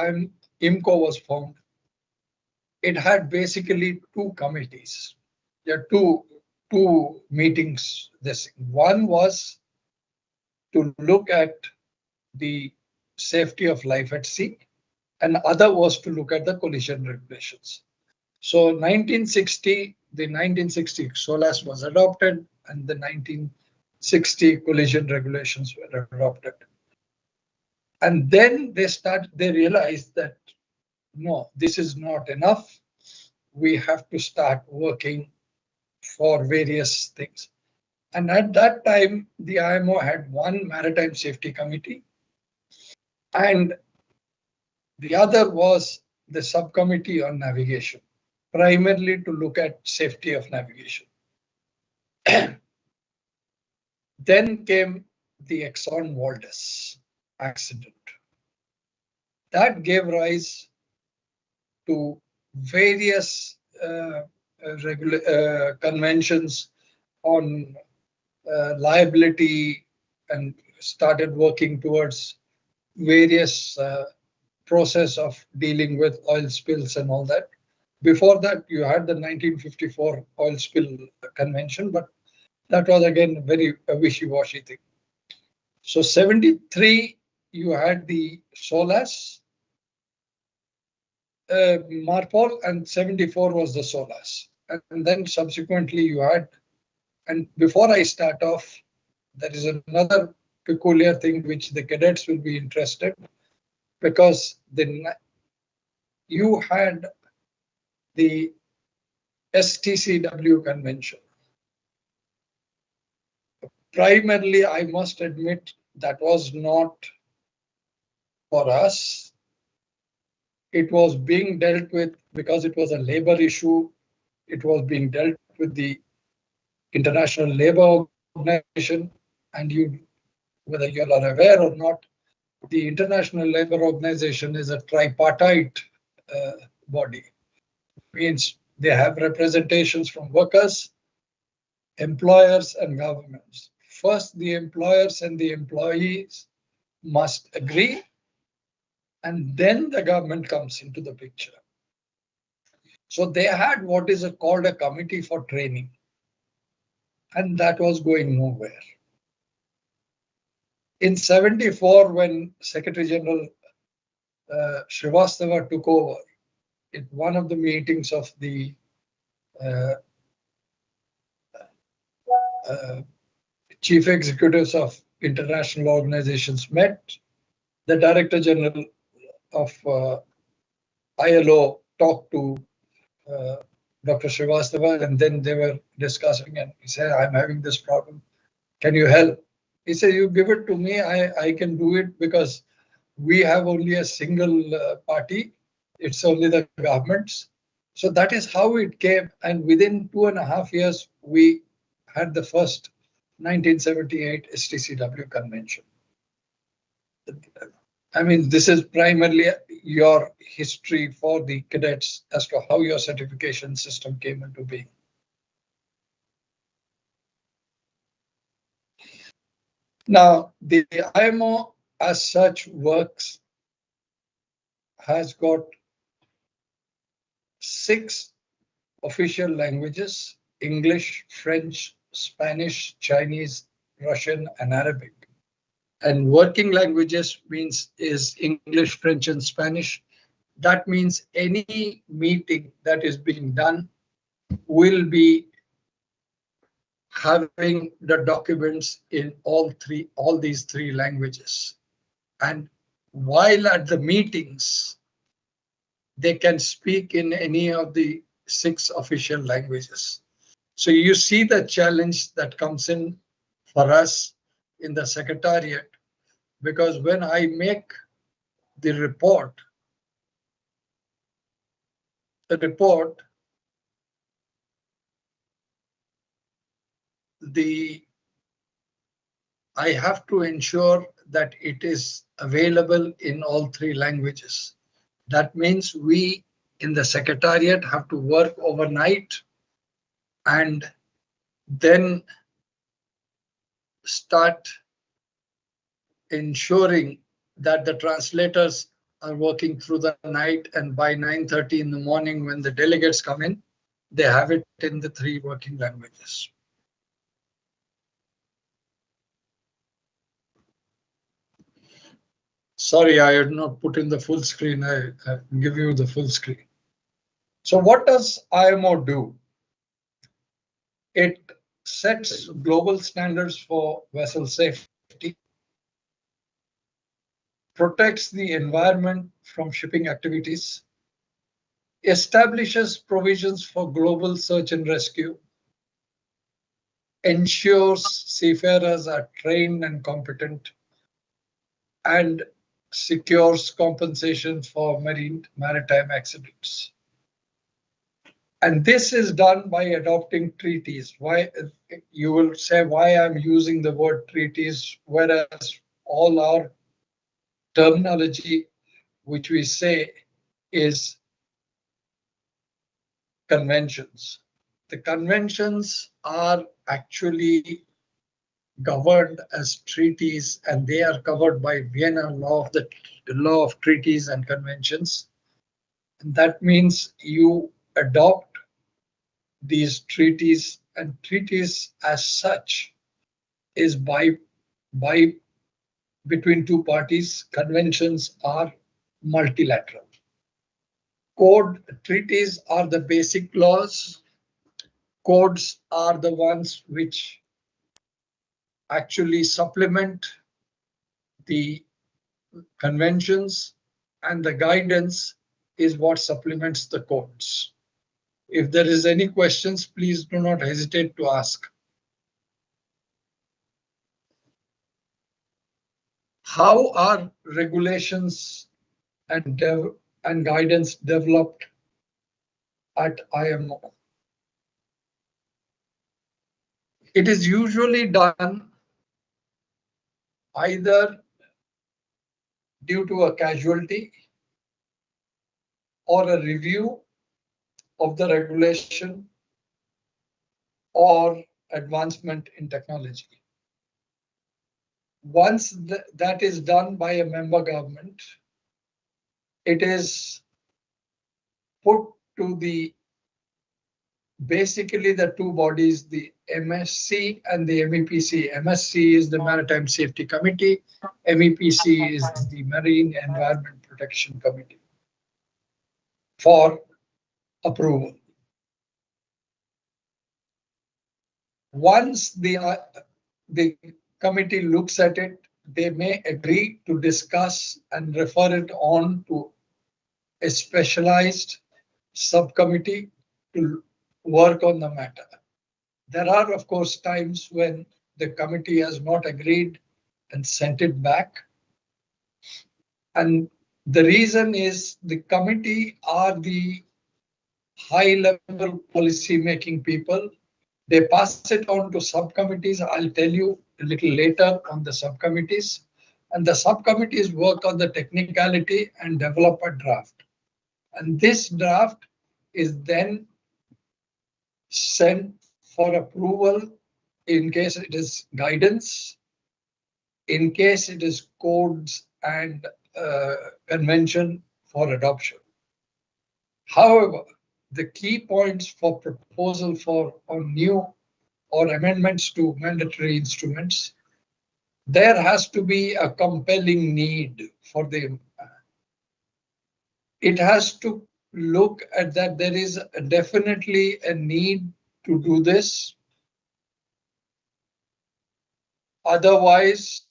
IMCO was formed, it had basically two committees. There are two meetings. This one was to look at the safety of life at sea, and other was to look at the collision regulations. So 1960, the 1960 SOLAS was adopted, and the 1960 collision regulations were adopted. And then they realized that no, this is not enough. We have to start working for various things. And at that time, the IMO had one maritime safety committee, and the other was the subcommittee on navigation, primarily to look at safety of navigation. Then came the Exxon Valdez accident. That gave rise to various conventions on liability, and started working towards various process of dealing with oil spills and all that. Before that, you had the 1954 oil spill convention, but that was again very wishy-washy thing. So 73, you had the SOLAS, MARPOL, and 74 was the SOLAS. And then subsequently you had, and before I start off, there is another peculiar thing which the cadets will be interested, because you had the STCW convention. Primarily, I must admit, that was not for us. It was being dealt with, because it was a labor issue, it was being dealt with the International Labour Organization, and whether you are aware or not, the International Labour Organization is a tripartite body. Means they have representations from workers, employers, and governments. First, the employers and the employees must agree, and then the government comes into the picture. So they had what is called a committee for training, and that was going nowhere. In 74, when Secretary General Srivastava took over, at one of the meetings of the chief executives of international organizations met, the Director General of ILO talked to Dr. Srivastava, and then they were discussing, and he said, I'm having this problem. Can you help? He said, you give it to me, I can do it, because we have only a single party. It's only the governments. So that is how it came. And within 2.5 years, we had the first 1978 STCW convention. I mean, this is primarily your history for the cadets as to how your certification system came into being. Now, the IMO as such has got 6 official languages: English, French, Spanish, Chinese, Russian, and Arabic. And working languages is English, French, and Spanish. That means any meeting that is being done will be having the documents in all these 3 languages. And while at the meetings, they can speak in any of the 6 official languages. So you see the challenge that comes in for us in the Secretariat, because when I make the report, the I have to ensure that it is available in all three languages. That means we in the Secretariat have to work overnight and then start ensuring that the translators are working through the night, and by 9:30 in the morning when the delegates come in, they have it in the three working languages. Sorry, I had not put in the full screen. I give you the full screen. So what does IMO do? It sets global standards for vessel safety, protects the environment from shipping activities, establishes provisions for global search and rescue, ensures seafarers are trained and competent, and secures compensation for maritime accidents. And this is done by adopting treaties. Why, you will say, why I'm using the word treaties, whereas all our terminology, which we say is conventions. The conventions are actually governed as treaties, and they are covered by Vienna law, the law of treaties and conventions. And that means you adopt these treaties, and treaties as such is by between two parties. Conventions are multilateral. Code treaties are the basic laws. Codes are the ones which actually supplement the conventions, and the guidance is what supplements the codes. If there is any questions, please do not hesitate to ask. How are regulations and guidance developed at IMO? It is usually done either due to a casualty or a review of the regulation or advancement in technology. Once that is done by a member government, it is put to the basically the two bodies, the MSC and the MEPC. MSC is the Maritime Safety Committee. MEPC is the Marine Environment Protection Committee for approval. Once the committee looks at it, they may agree to discuss and refer it on to a specialized subcommittee to work on the matter. There are, of course, times when the committee has not agreed and sent it back. And the reason is the committee are the high-level policy-making people. They pass it on to subcommittees. I'll tell you a little later on the subcommittees. And the subcommittees work on the technicality and develop a draft. And this draft is then sent for approval in case it is guidance, in case it is codes and convention for adoption. However, the key points for proposal on new or amendments to mandatory instruments, there has to be a compelling need for them. It has to look at that there is definitely a need to do this. Otherwise,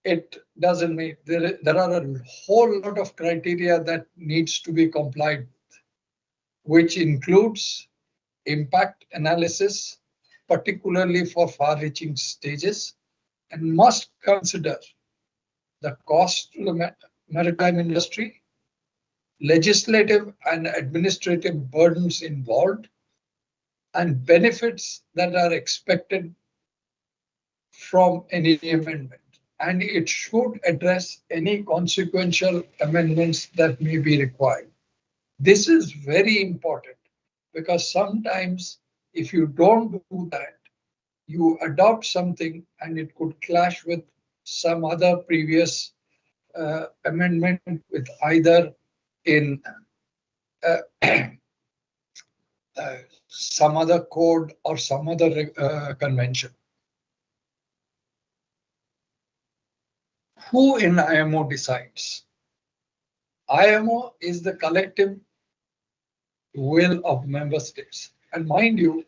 it doesn't make, there are a whole lot of criteria that needs to be complied with, which includes impact analysis, particularly for far-reaching stages, and must consider the cost to the maritime industry, legislative and administrative burdens involved, and benefits that are expected from any amendment, and it should address any consequential amendments that may be required. This is very important because sometimes if you don't do that, you adopt something and it could clash with some other previous amendment with either in some other code or some other convention. Who in IMO decides? IMO is the collective will of member states. And mind you,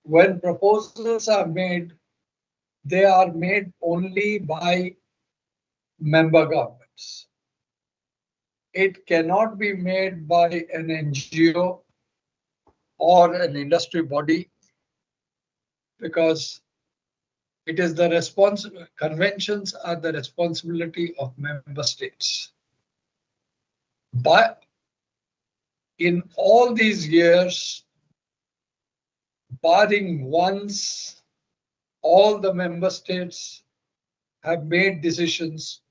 when proposals are made, they are made only by member governments. It cannot be made by an NGO or an industry body because it is the conventions are the responsibility of member states. But in all these years, barring once, all the member states have made decisions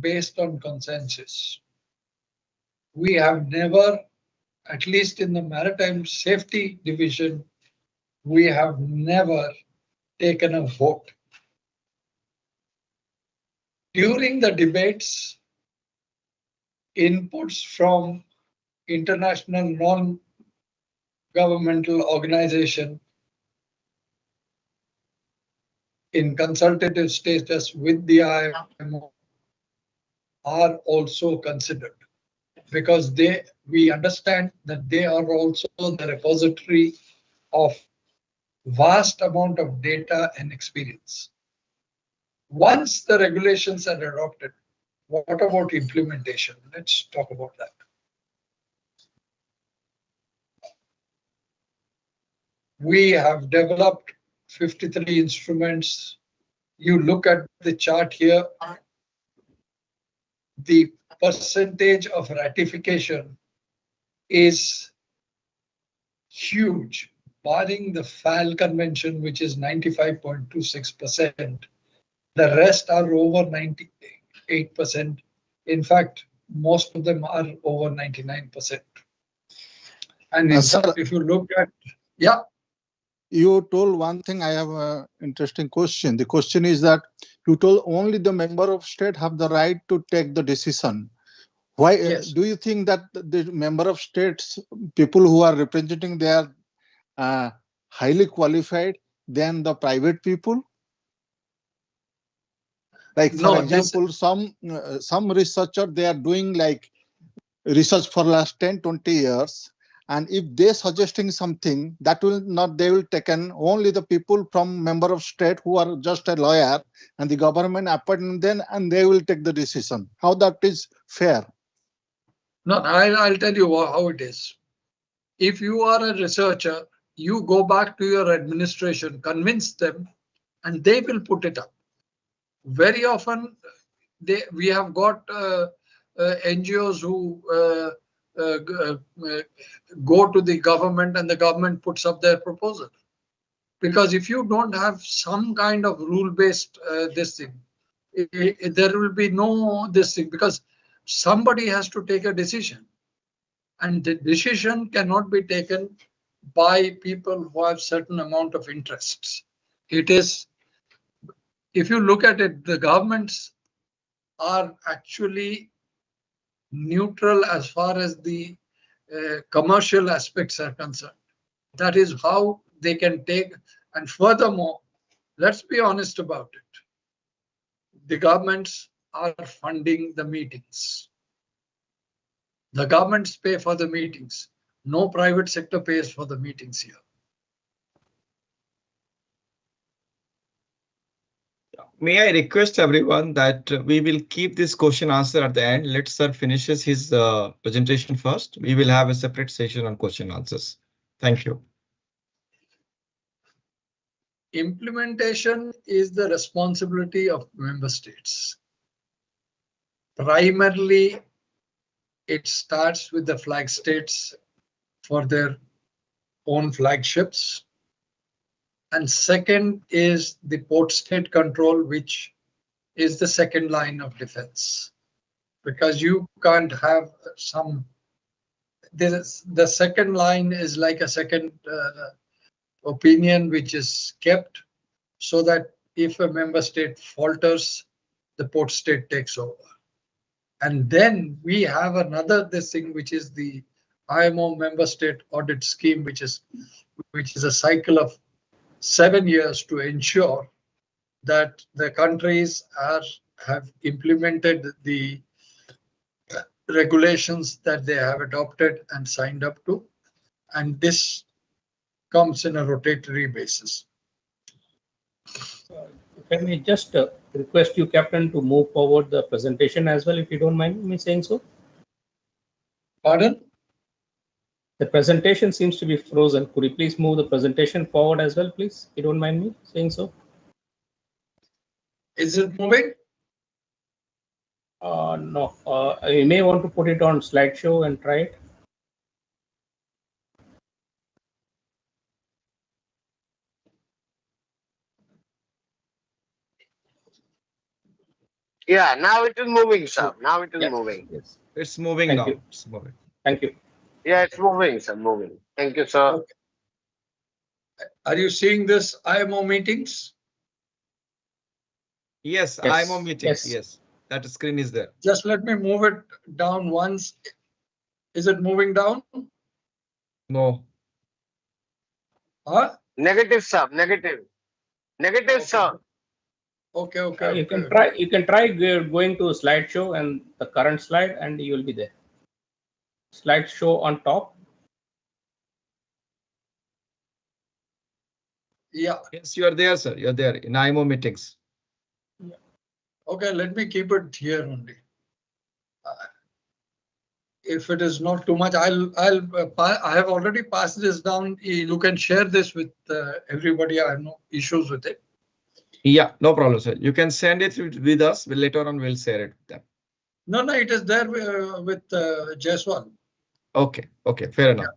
based on consensus. We have never, at least in the Maritime Safety Division, we have never taken a vote. During the debates, inputs from international non-governmental organization in consultative status with the IMO are also considered because we understand that they are also the repository of vast amount of data and experience. Once the regulations are adopted, what about implementation? Let's talk about that. We have developed 53 instruments. You look at the chart here, the percentage of ratification is huge, barring the FAL convention, which is 95.26%. The rest are over 98%. In fact, most of them are over 99%. And in fact, if you look at, yeah. You told one thing, I have an interesting question. The question is that you told only the member of state have the right to take the decision. Why Yes. Do you think that the member of states, people who are representing, they are highly qualified than the private people? Like for example, some researcher, they are doing like research for last 10-20 years. And if they suggesting something, that will not, they will taken only the people from member of state who are just a lawyer, and the government appoint them and they will take the decision. How that is fair? No, I'll tell you how it is. If you are a researcher, you go back to your administration, convince them, and they will put it up. Very often, we have got NGOs who go to the government and the government puts up their proposal. Because if you don't have some kind of rule-based this thing, there will be no this thing because somebody has to take a decision. And the decision cannot be taken by people who have certain amount of interests. It is, if you look at it, the governments are actually neutral as far as the commercial aspects are concerned. That is how they can take, and furthermore, let's be honest about it. The governments are funding the meetings. The governments pay for the meetings. No private sector pays for the meetings here. May I request everyone that we will keep this question answer at the end. Let sir finishes his presentation first. We will have a separate session on question answers. Thank you. Implementation is the responsibility of member states. Primarily, it starts with the flag states for their own flagships. And second is the port state control, which is the second line of defense, because you can't have some. The second line is like a second opinion which is kept, so that if a member state falters, the port state takes over. And then we have another this thing, which is the IMO member state audit scheme, which is a cycle of 7 years to ensure that the countries have implemented the regulations that they have adopted and signed up to. And this comes in a rotatory basis. Can we just request you, Captain, to move forward the presentation as well, if you don't mind me saying so? Pardon? The presentation seems to be frozen. Could you please move the presentation forward as well, please? If you don't mind me saying so. Is it moving? No. You may want to put it on slideshow and try it. Yeah, now it is moving, sir. Now it is Yes. moving. Yes. It's moving Thank now. you. It's moving. Thank you. Yeah, it's moving, sir. Moving. Thank you, sir. Okay. Are you seeing this IMO meetings? Yes, Yes, IMO meetings. yes. Yes, that screen is there. Just let me move it down once. Is it moving down? No. Huh? Negative, sir. Negative. Negative, sir. Okay, okay. You can try. You can try going to slideshow and the current slide, and you will be there. Slideshow on top. Yeah. Yes, you are there, sir. You're there in IMO meetings. Okay, let me keep it here only. If it is not too much, I have already passed this down. You can share this with everybody. I have no issues with it. Yeah, no problem, sir. You can send it with us. Later on, we'll share it with them. No, it is there with Jaiswal. Okay, fair enough.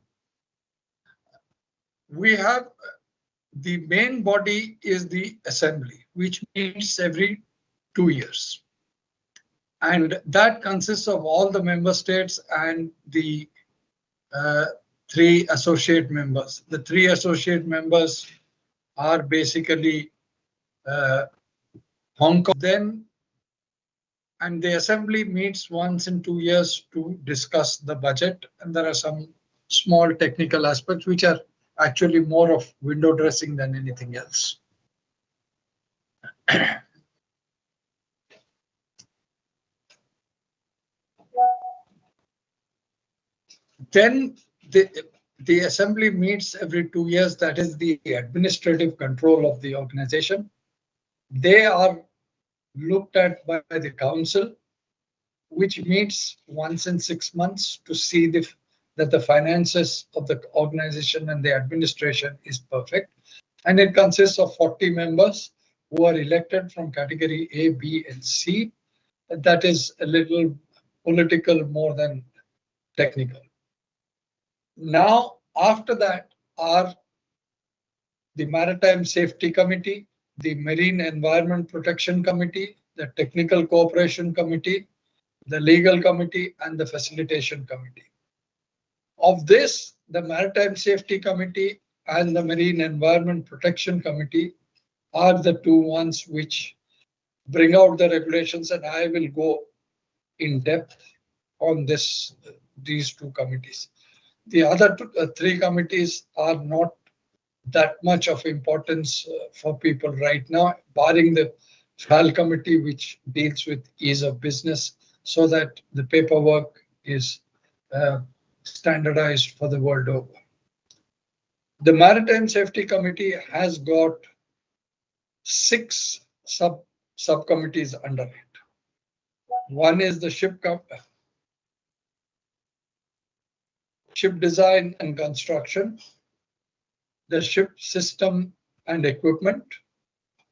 We have the main body is the assembly, which meets every 2 years. And that consists of all the member states and the 3 associate members. The 3 associate members are basically Hong Kong then, and the assembly meets once in 2 years to discuss the budget. And there are some small technical aspects which are actually more of window dressing than anything else. Then the assembly meets every 2 years. That is the administrative control of the organization. They are looked at by the council, which meets once in 6 months to see that the finances of the organization and the administration is perfect. And it consists of 40 members who are elected from category A, B, and C. That is a little political more than technical. Now, after that are the Maritime Safety Committee, the Marine Environment Protection Committee, the Technical Cooperation Committee, the Legal Committee, and the Facilitation Committee. Of this, the Maritime Safety Committee and the Marine Environment Protection Committee are the 2 ones which bring out the regulations, and I will go in depth on these 2 committees. The other 3 committees are not that much of importance for people right now, barring the FAL committee, which deals with ease of business so that the paperwork is standardized for the world over. The Maritime Safety Committee has got 6 subcommittees under it. One is the ship design and construction, the ship system and equipment,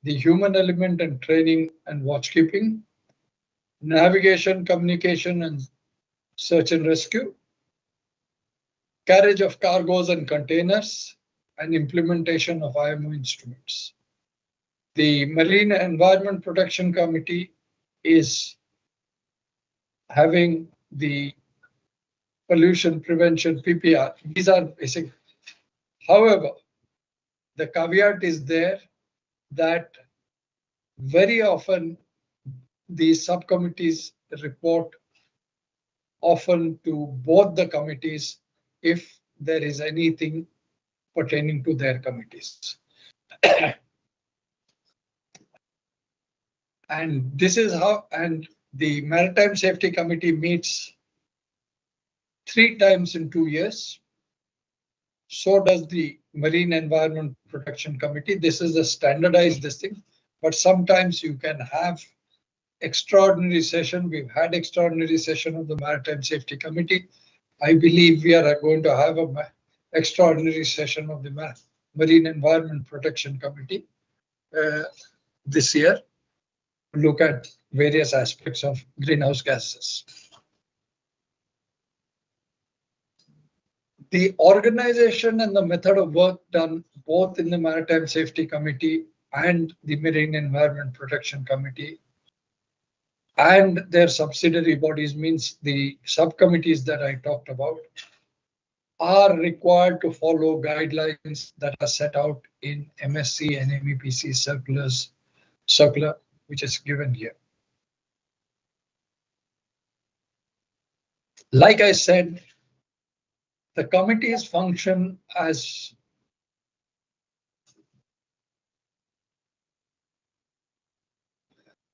the human element and training and watchkeeping, navigation, communication and search and rescue, carriage of cargoes and containers, and implementation of IMO instruments. The Marine Environment Protection Committee is having the pollution prevention PPR. These are basic. However, the caveat is there that very often these subcommittees report often to both the committees if there is anything pertaining to their committees. And this is how, and the Maritime Safety Committee meets 3 times in 2 years. So does the Marine Environment Protection Committee. This is a standardized thing, but sometimes you can have extraordinary session. We've had extraordinary session of the Maritime Safety Committee. I believe we are going to have an extraordinary session of the Marine Environment Protection Committee this year. Look at various aspects of greenhouse gases. The organization and the method of work done both in the Maritime Safety Committee and the Marine Environment Protection Committee and their subsidiary bodies, means the subcommittees that I talked about, are required to follow guidelines that are set out in MSC and MEPC circular, which is given here. Like I said, the committees function as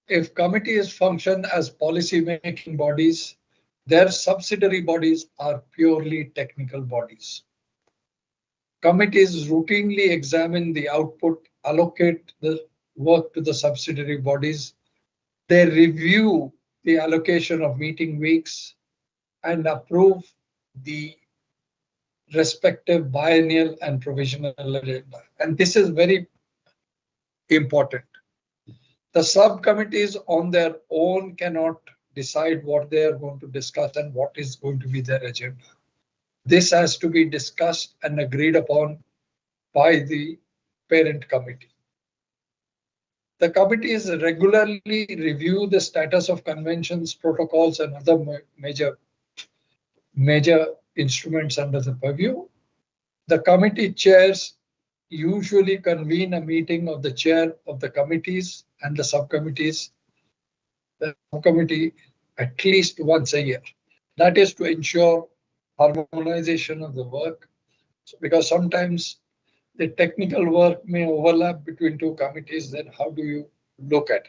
if committees function as policy-making bodies, their subsidiary bodies are purely technical bodies. Committees routinely examine the output, allocate the work to the subsidiary bodies. They review the allocation of meeting weeks and approve the respective biennial and provisional agenda. And this is very important. The subcommittees on their own cannot decide what they are going to discuss and what is going to be their agenda. This has to be discussed and agreed upon by the parent committee. The committees regularly review the status of conventions, protocols, and other major instruments under the purview. The committee chairs usually convene a meeting of the chair of the committees and the subcommittees, the subcommittee at least once a year. That is to ensure harmonization of the work, because sometimes the technical work may overlap between 2 committees. Then how do you look at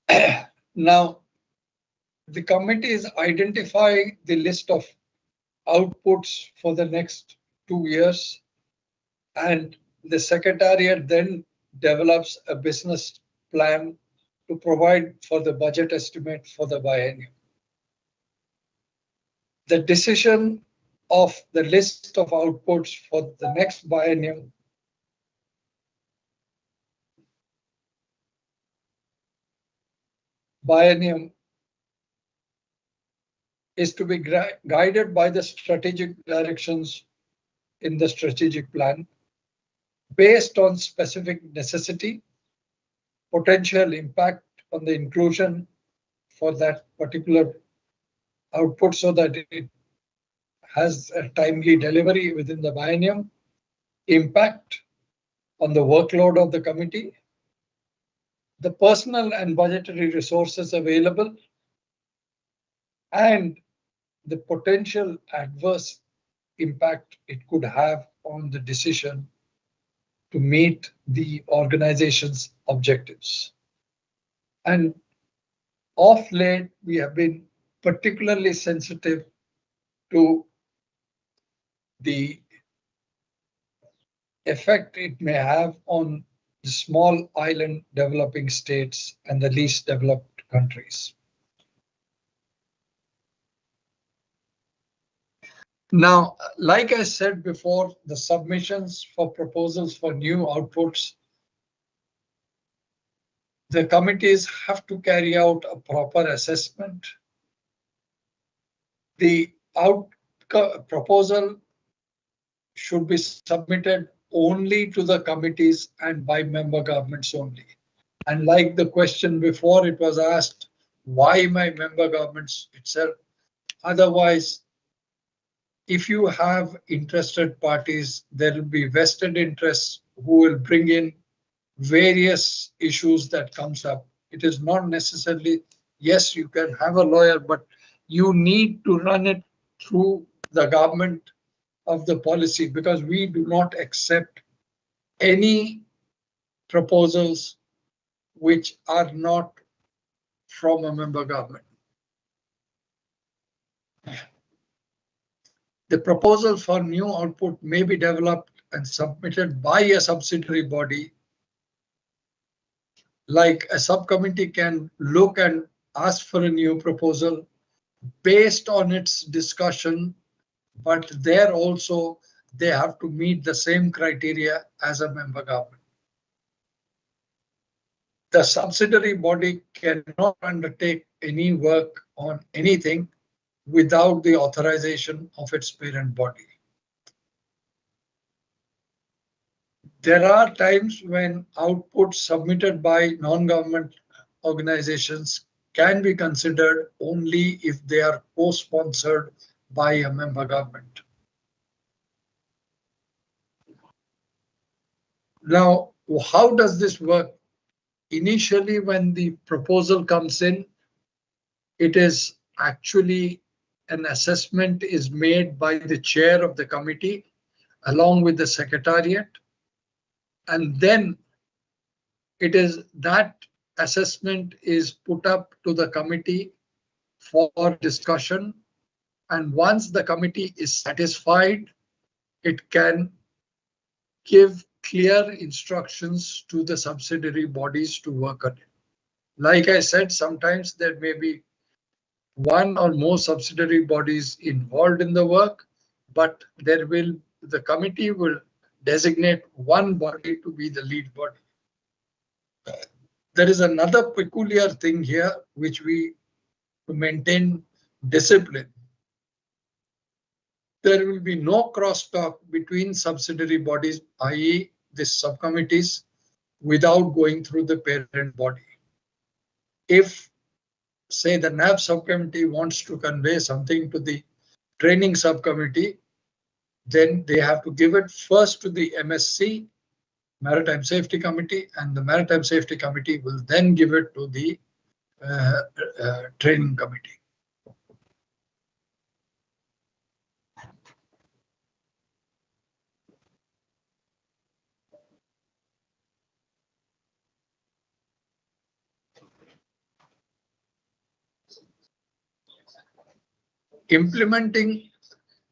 it? Now, the committees identify the list of outputs for the next 2 years, and the Secretariat then develops a business plan to provide for the budget estimate for the biennium. The decision of the list of outputs for the next biennium is to be guided by the strategic directions in the strategic plan based on specific necessity, potential impact on the inclusion for that particular output so that it has a timely delivery within the biennium, impact on the workload of the committee, the personal and budgetary resources available, and the potential adverse impact it could have on the decision to meet the organization's objectives. And of late, we have been particularly sensitive to the effect it may have on the small island developing states and the least developed countries. Now, like I said before, the submissions for proposals for new outputs, the committees have to carry out a proper assessment. The proposal should be submitted only to the committees and by member governments only. And like the question before, it was asked, why my member governments itself? Otherwise, if you have interested parties, there will be vested interests who will bring in various issues that comes up. It is not necessarily, yes, you can have a lawyer, but you need to run it through the government of the policy, because we do not accept any proposals which are not from a member government. The proposal for new output may be developed and submitted by a subsidiary body. Like a subcommittee can look and ask for a new proposal based on its discussion, but there also they have to meet the same criteria as a member government. The subsidiary body cannot undertake any work on anything without the authorization of its parent body. There are times when outputs submitted by non-government organizations can be considered only if they are co-sponsored by a member government. Now, how does this work? Initially, when the proposal comes in, it is actually an assessment is made by the chair of the committee along with the secretariat, and then it is that assessment is put up to the committee for discussion, and once the committee is satisfied, it can give clear instructions to the subsidiary bodies to work on it. Like I said, sometimes there may be one or more subsidiary bodies involved in the work, but the committee will designate one body to be the lead body. There is another peculiar thing here which we maintain discipline. There will be no crosstalk between subsidiary bodies, i.e. the subcommittees, without going through the parent body. If, say, the NAV subcommittee wants to convey something to the training subcommittee, then they have to give it first to the MSC, Maritime Safety Committee, and the Maritime Safety Committee will then give it to the training committee. Implementing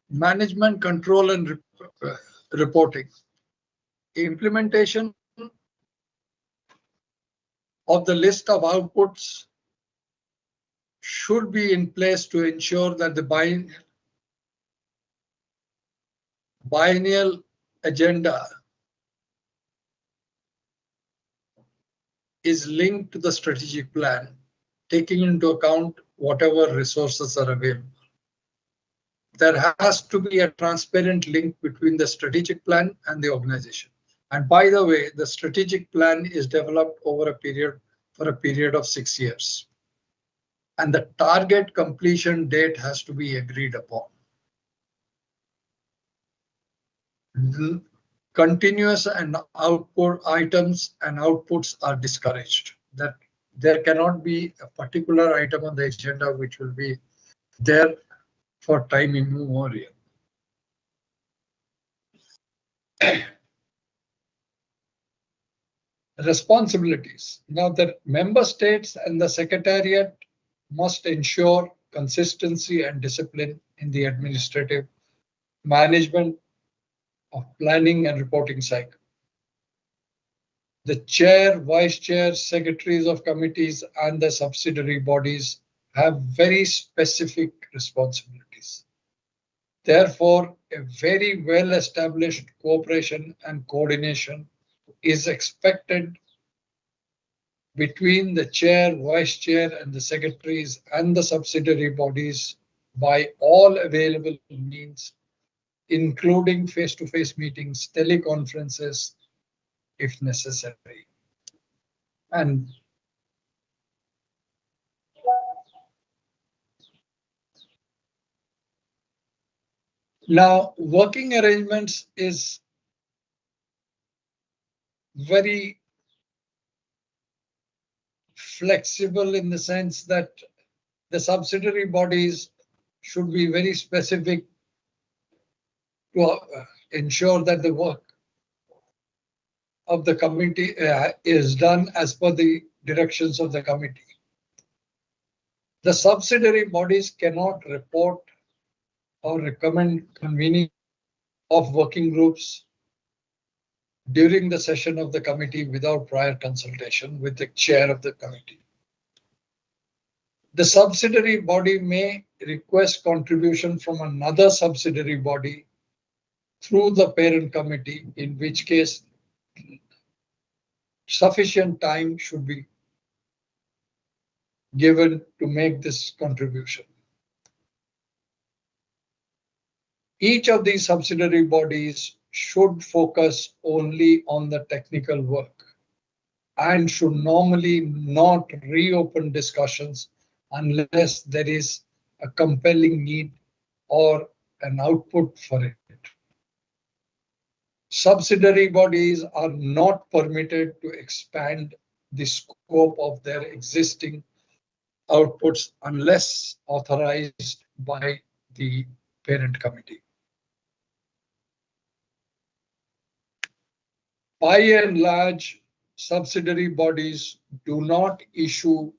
management control and reporting. Implementation of the list of outputs should be in place to ensure that the biennial agenda is linked to the strategic plan, taking into account whatever resources are available. There has to be a transparent link between the strategic plan and the organization. And by the way, the strategic plan is developed over a period of 6 years. And the target completion date has to be agreed upon. Continuous and output items and outputs are discouraged. That there cannot be a particular item on the agenda which will be there for time immemorial. Responsibilities. Now, the member states and the secretariat must ensure consistency and discipline in the administrative management of planning and reporting cycle. The chair, vice chair, secretaries of committees and the subsidiary bodies have very specific responsibilities. Therefore, a very well-established cooperation and coordination is expected between the chair, vice chair, and the secretaries and the subsidiary bodies by all available means, including face-to-face meetings, teleconferences, if necessary. And now, working arrangements is very flexible in the sense that the subsidiary bodies should be very specific to ensure that the work of the committee is done as per the directions of the committee. The subsidiary bodies cannot report or recommend convening of working groups during the session of the committee without prior consultation with the chair of the committee. The subsidiary body may request contribution from another subsidiary body through the parent committee, in which case sufficient time should be given to make this contribution. Each of these subsidiary bodies should focus only on the technical work and should normally not reopen discussions unless there is a compelling need or an output for it. Subsidiary bodies are not permitted to expand the scope of their existing outputs unless authorized by the parent committee. By and large, subsidiary bodies do not issue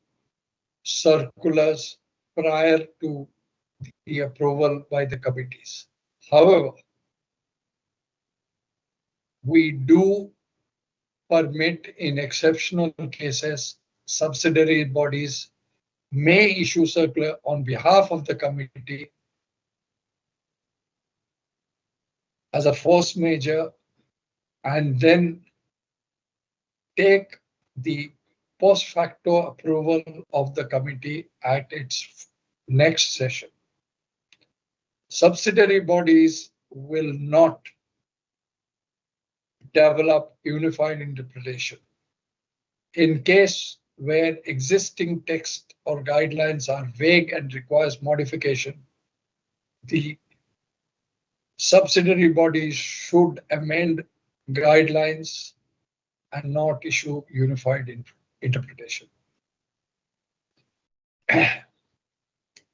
circulars prior to the approval by the committees. However, we do permit in exceptional cases, subsidiary bodies may issue circular on behalf of the committee as a force majeure and then take the post facto approval of the committee at its next session. Subsidiary bodies will not develop unified interpretation. In case where existing text or guidelines are vague and requires modification, the subsidiary bodies should amend guidelines and not issue unified interpretation.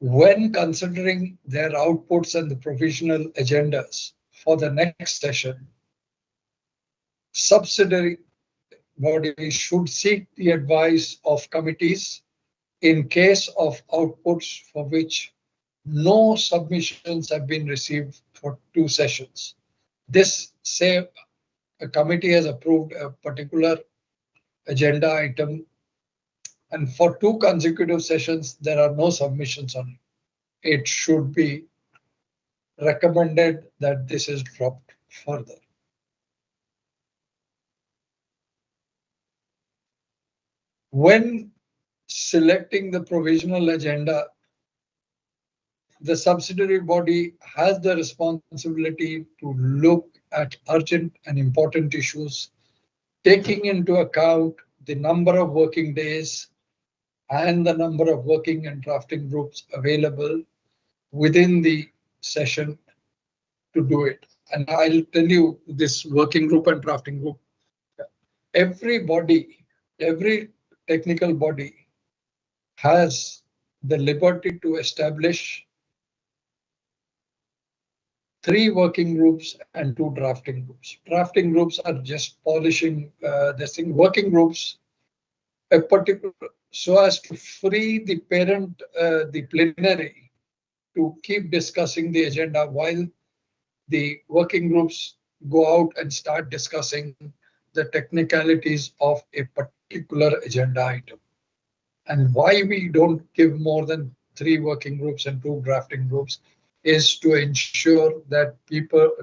When considering their outputs and the provisional agendas for the next session, subsidiary bodies should seek the advice of committees in case of outputs for which no submissions have been received for 2 sessions. This say a committee has approved a particular agenda item and for 2 consecutive sessions there are no submissions on it. It should be recommended that this is dropped further. When selecting the provisional agenda, the subsidiary body has the responsibility to look at urgent and important issues, taking into account the number of working days and the number of working and drafting groups available within the session to do it. And I'll tell you this working group and drafting group. Every body, every technical body has the liberty to establish 3 working groups and 2 drafting groups. Drafting groups are just polishing this thing. Working groups, a particular, so as to free the parent, the plenary, to keep discussing the agenda while the working groups go out and start discussing the technicalities of a particular agenda item. And why we don't give more than 3 working groups and 2 drafting groups is to ensure that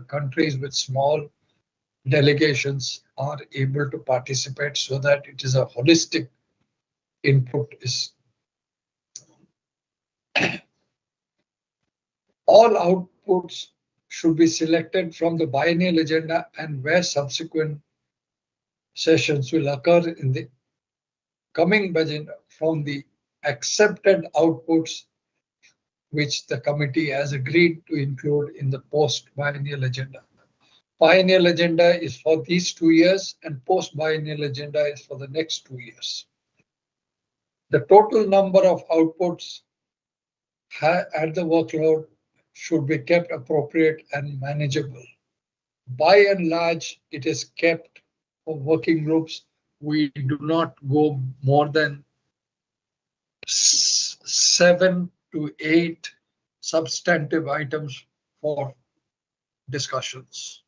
countries with small delegations are able to participate so that it is a holistic input. All outputs should be selected from the biennial agenda and where subsequent sessions will occur in the coming budget from the accepted outputs which the committee has agreed to include in the post-biennial agenda. Biennial agenda is for these 2 years and post-biennial agenda is for the next 2 years. The total number of outputs at the workload should be kept appropriate and manageable. By and large, it is kept for working groups. We do not go more than 7 to 8 substantive items for discussions.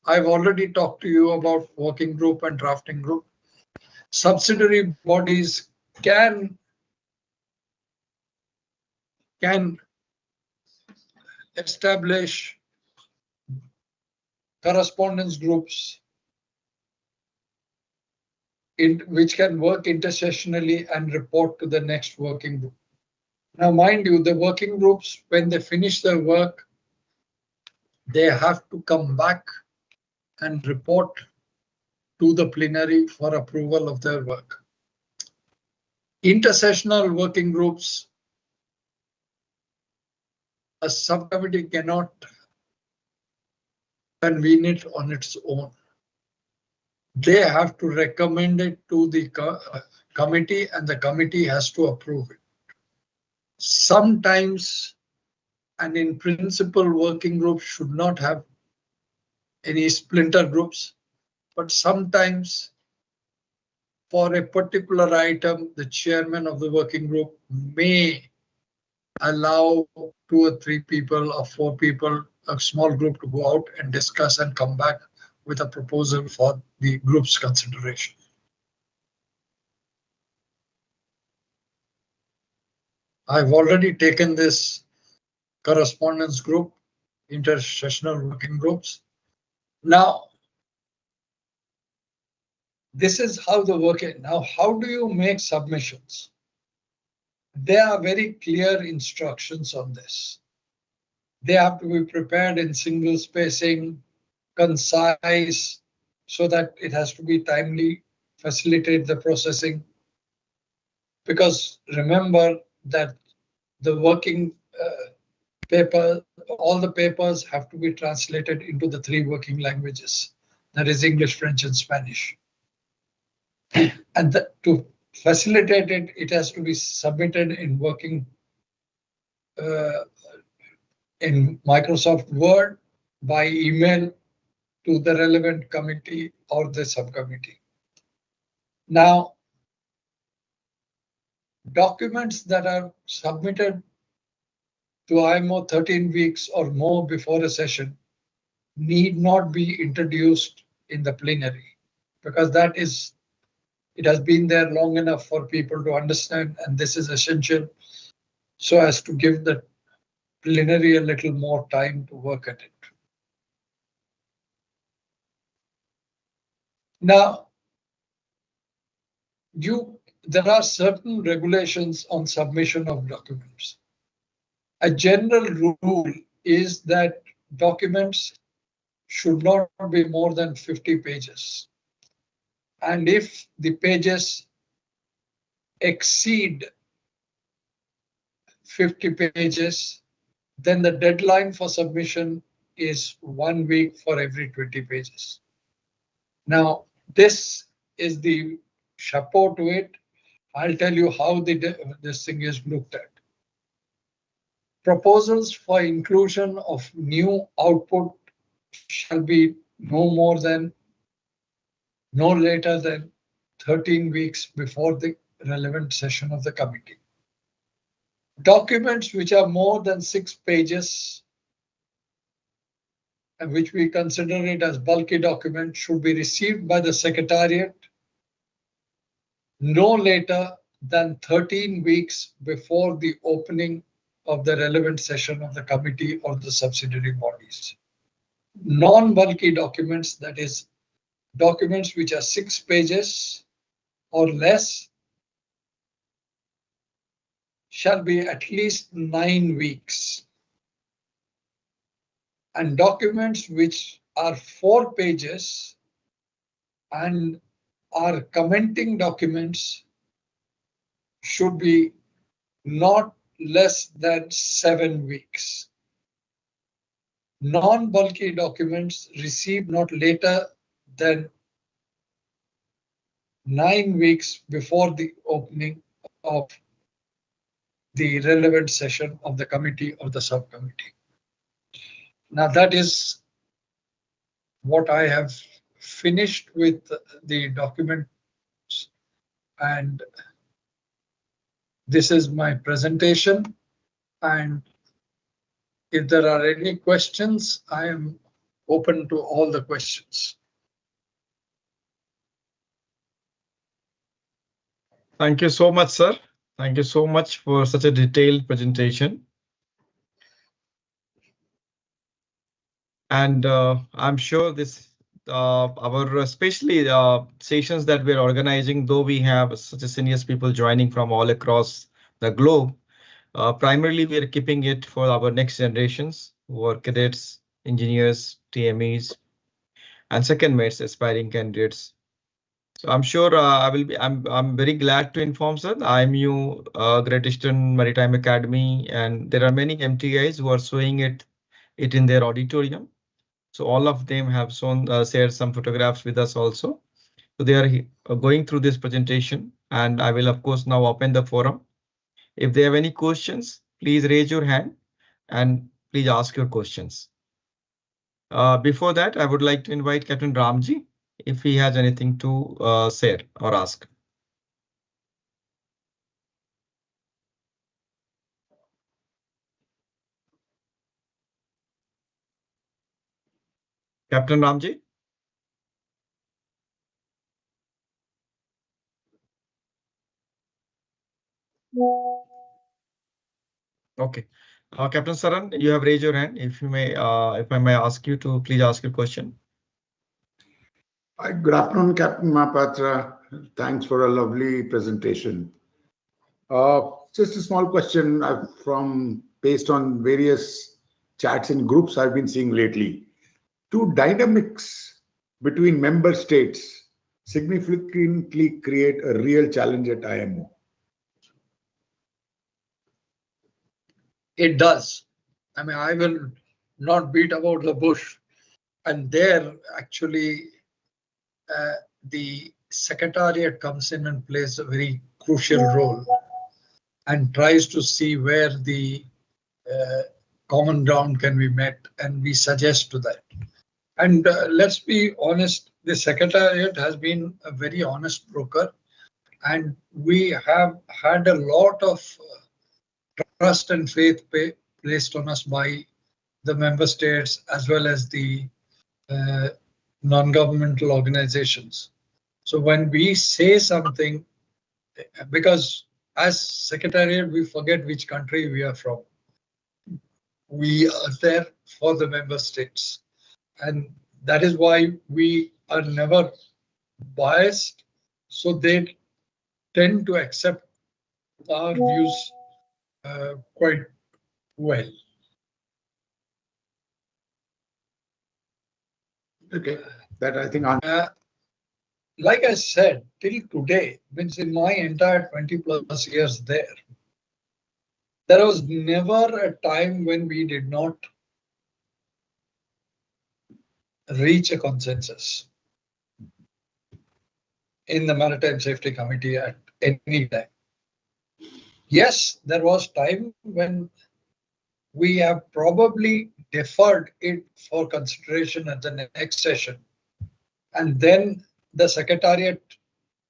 I've already talked to you about working group and drafting group. Subsidiary bodies can establish correspondence groups which can work intersessionally and report to the next working group. Now, mind you, the working groups, when they finish their work, they have to come back and report to the plenary for approval of their work. Intersessional working groups, a subcommittee cannot convene it on its own. They have to recommend it to the committee and the committee has to approve it. Sometimes, and in principle, working groups should not have any splinter groups, but sometimes for a particular item, the chairman of the working group may allow 2 or 3 people or 4 people, a small group, to go out and discuss and come back with a proposal for the group's consideration. I've already taken this correspondence group, intersessional working groups. Now, this is how the working. Now, how do you make submissions? There are very clear instructions on this. They have to be prepared in single spacing, concise, so that it has to be timely, facilitate the processing. Because remember that the working paper, all the papers have to be translated into the 3 working languages. That is English, French, and Spanish. And to facilitate it, it has to be submitted in working in Microsoft Word by email to the relevant committee or the subcommittee. Now, documents that are submitted to IMO 13 weeks or more before a session need not be introduced in the plenary, because it has been there long enough for people to understand, and this is essential so as to give the plenary a little more time to work at it. Now, there are certain regulations on submission of documents. A general rule is that documents should not be more than 50 pages. And if the pages exceed 50 pages, then the deadline for submission is 1 week for every 20 pages. Now, this is the chapeau to it. I'll tell you how this thing is looked at. Proposals for inclusion of new output shall be no later than 13 weeks before the relevant session of the committee. Documents which are more than 6 pages and which we consider it as bulky document should be received by the Secretariat no later than 13 weeks before the opening of the relevant session of the committee or the subsidiary bodies. Non-bulky documents, that is, documents which are 6 pages or less, shall be at least 9 weeks. And documents which are 4 pages and are commenting documents should be not less than 7 weeks. Non-bulky documents received not later than 9 weeks before the opening of the relevant session of the committee or the subcommittee. Now that is what I have finished with the documents, and this is my presentation. And if there are any questions, I am open to all the questions. Thank you so much, sir. Thank you so much for such a detailed presentation. And I'm sure this our especially sessions that we're organizing, though we have such a senior people joining from all across the globe, primarily we are keeping it for our next generations who are cadets, engineers, TMEs, and second mates, aspiring candidates. So I'm sure I'm very glad to inform, sir, IMO, Great Eastern Maritime Academy, and there are many MTIs who are showing it in their auditorium. So all of them have shared some photographs with us also. So they are going through this presentation, and I will of course now open the forum. If they have any questions, please raise your hand and please ask your questions. Before that, I would like to invite Captain Ramji if he has anything to share or ask. Captain Ramji. Okay. Captain Saran, you have raised your hand. If you may, if I may ask you to please ask your question. Good afternoon, Captain Mahapatra. Thanks for a lovely presentation. Just a small question based on various chats and groups I've been seeing lately. Do dynamics between member states significantly create a real challenge at IMO? It does. I mean, I will not beat about the bush. And there, actually, the Secretariat comes in and plays a very crucial role and tries to see where the common ground can be met, and we suggest to that. And let's be honest, the Secretariat has been a very honest broker, and we have had a lot of trust and faith placed on us by the member states as well as the non-governmental organizations. So when we say something, because as Secretariat, we forget which country we are from. We are there for the member states. And that is why we are never biased. So they tend to accept our views quite well. Okay, that I think. Like I said, till today, means in my entire 20+ years there was never a time when we did not reach a consensus in the Maritime Safety Committee at any time. Yes, there was time when we have probably deferred it for consideration at the next session. And then the Secretariat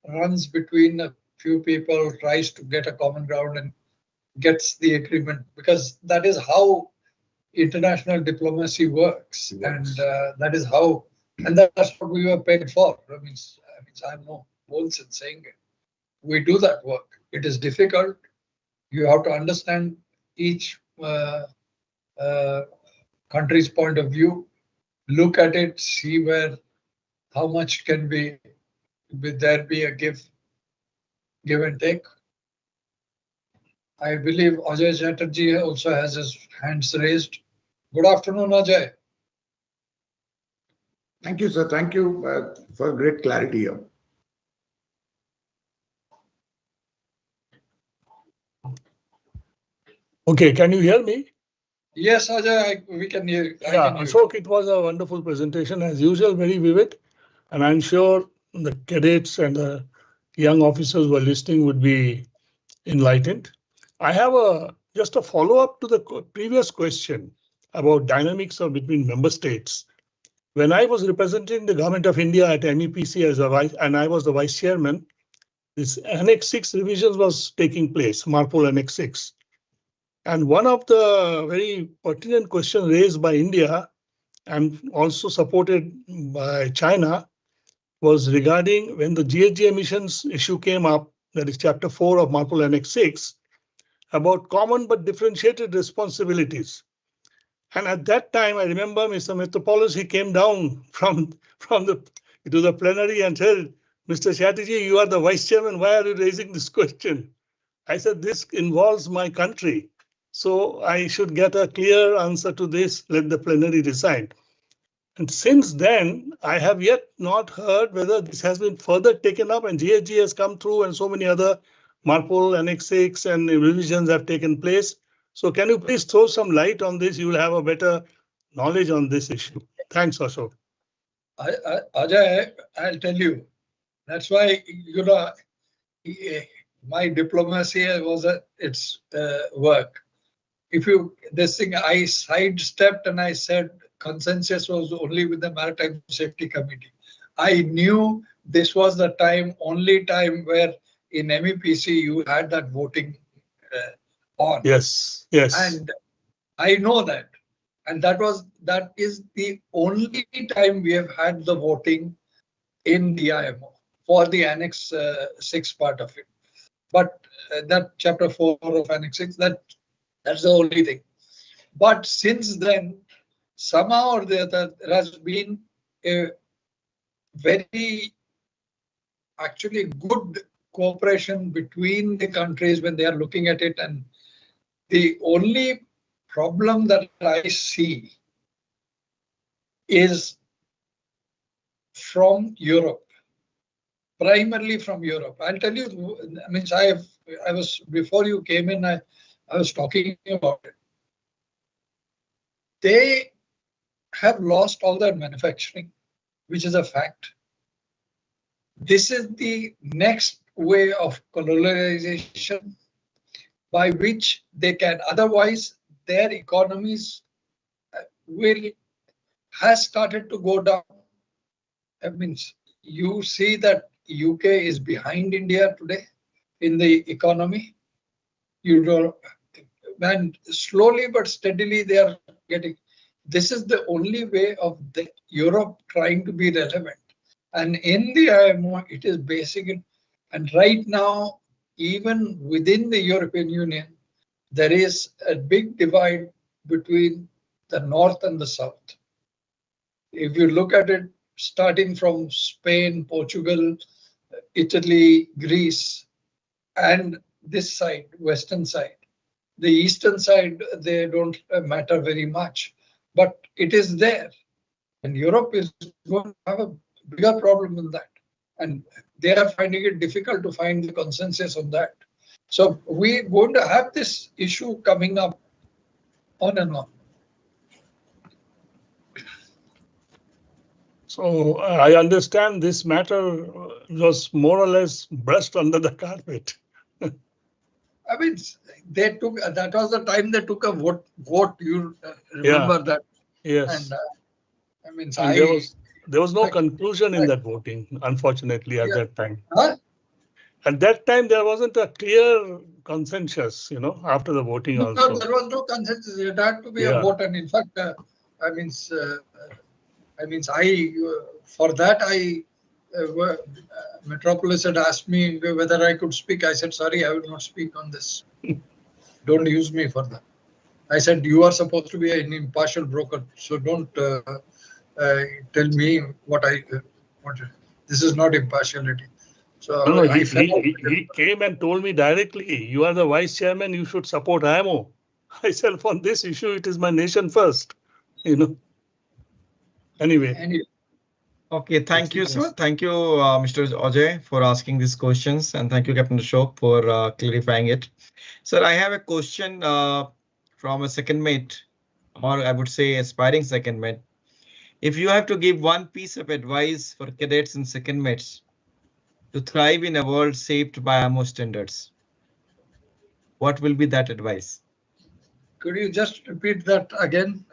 runs between a few people, tries to get a common ground and gets the agreement, because that is how international diplomacy works. And that is how, and that's what we were paid for. I mean, I have no bones in saying it. We do that work. It is difficult. You have to understand each country's point of view, look at it, see how much can be, will there be a give and take. I believe Ajay Chatterjee also has his hands raised. Good afternoon, Ajay. Thank you, sir. Thank you for great clarity here. Okay, can you hear me? Yes, Ajay, we can hear. Yeah, Ashok, it was a wonderful presentation as usual, very vivid, and I'm sure the cadets and the young officers who are listening would be enlightened. I have just a follow-up to the previous question about dynamics of between member states. When I was representing the government of India at MEPC as a vice, and I was the vice chairman, this Annex 6 revisions was taking place, Marpol Annex 6. And one of the very pertinent questions raised by India and also supported by China was regarding when the GHG emissions issue came up, that is Chapter 4 of Marpol Annex 6, about common but differentiated responsibilities. And at that time, I remember Mr. Metropolis, he came down from the plenary and said, Mr. Chatterjee, you are the vice chairman, why are you raising this question? I said, this involves my country. So I should get a clear answer to this, let the plenary decide. And since then, I have yet not heard whether this has been further taken up and GHG has come through and so many other Marpol Annex 6 and revisions have taken place. So can you please throw some light on this? You will have a better knowledge on this issue. Thanks, Ashok. Ajay, I'll tell you. That's why, my diplomacy was its work. This thing, I sidestepped and I said consensus was only with the Maritime Safety Committee. I knew this was the only time where in MEPC you had that voting on. Yes, yes. And I know that. And that is the only time we have had the voting in the IMO for the Annex 6 part of it. But that Chapter 4 of Annex 6, that's the only thing. But since then, somehow or the other, there has been a very actually good cooperation between the countries when they are looking at it. And the only problem that I see is from Europe, primarily from Europe. I'll tell you, I was before you came in, I was talking about it. They have lost all their manufacturing, which is a fact. This is the next way of colonialization by which they can, otherwise their economies has started to go down. That means you see that UK is behind India today in the economy. And slowly but steadily they are getting. This is the only way of Europe trying to be relevant. And in the IMO, it is basic. And right now, even within the European Union, there is a big divide between the North and the South. If you look at it, starting from Spain, Portugal, Italy, Greece, and this side, Western side. The Eastern side, they don't matter very much, but it is there. And Europe is going to have a bigger problem than that. And they are finding it difficult to find the consensus on that. So we're going to have this issue coming up on and on. So I understand this matter was more or less brushed under the carpet. I mean, they took, that was the time they took a vote. You remember that? Yes. And there was no conclusion in that voting, unfortunately, at that time. Huh? At that time, there wasn't a clear consensus, after the voting no, also. No, there was no consensus. It had to be a vote. And in fact, for that, Metropolis had asked me whether I could speak. I said, sorry, I will not speak on this. Don't use me for that. I said, you are supposed to be an impartial broker, so don't tell me what this is not impartiality. So No, I felt he came and told me directly, you are the vice chairman, you should support IMO. I said, on this issue, it is my nation first, you know. Anyway. Okay, thank you, sir. Thank you, Mr. Ajay, for asking these questions, and thank you, Captain Ashok, for clarifying it. Sir, I have a question from a second mate, or I would say aspiring second mate. If you have to give one piece of advice for cadets and second mates to thrive in a world shaped by IMO standards, what will be that advice? Could you just repeat that again?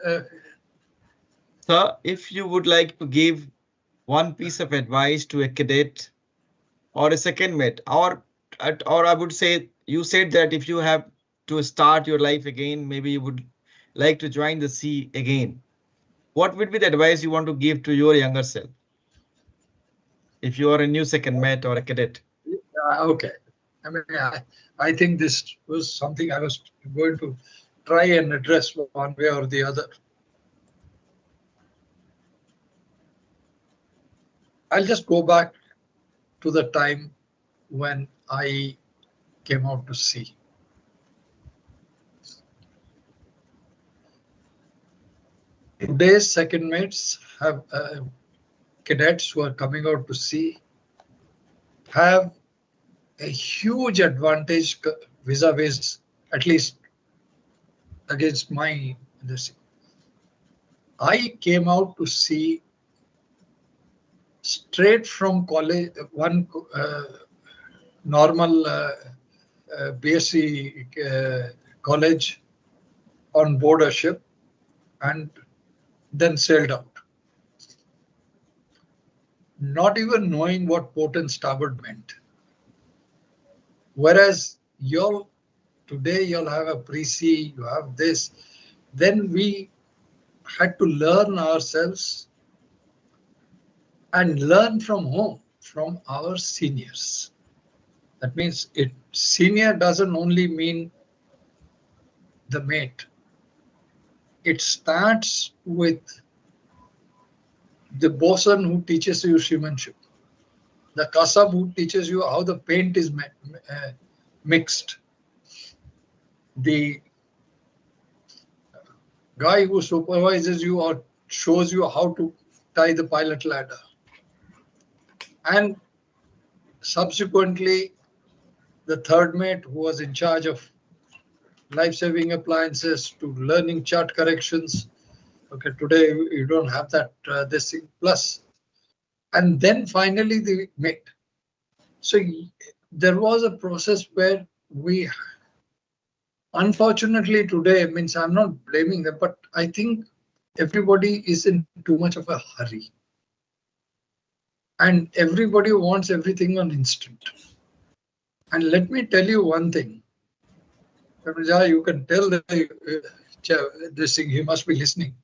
Sir, if you would like to give one piece of advice to a cadet or a second mate, or I would say, you said that if you have to start your life again, maybe you would like to join the sea again. What would be the advice you want to give to your younger self? If you are a new second mate or a cadet. Okay. I mean, I think this was something I was going to try and address one way or the other. I'll just go back to the time when I came out to sea. Today's second mates have cadets who are coming out to sea have a huge advantage vis-a-vis, at least against my this. I came out to sea straight from college, one normal BSc college on board a ship, and then sailed out. Not even knowing what port and starboard meant. Whereas today you'll have a pre-sea, you have this. Then we had to learn ourselves and learn from home, from our seniors. That means senior doesn't only mean the mate. It starts with the bosun who teaches you seamanship, the kasab who teaches you how the paint is mixed, the guy who supervises you or shows you how to tie the pilot ladder, and subsequently the third mate who was in charge of life-saving appliances to learning chart corrections. Okay, today you don't have that this thing plus, and then finally the mate. So there was a process where we, unfortunately today, means I'm not blaming them, but I think everybody is in too much of a hurry, and everybody wants everything on instant. And let me tell you one thing. You can tell this thing, he must be listening.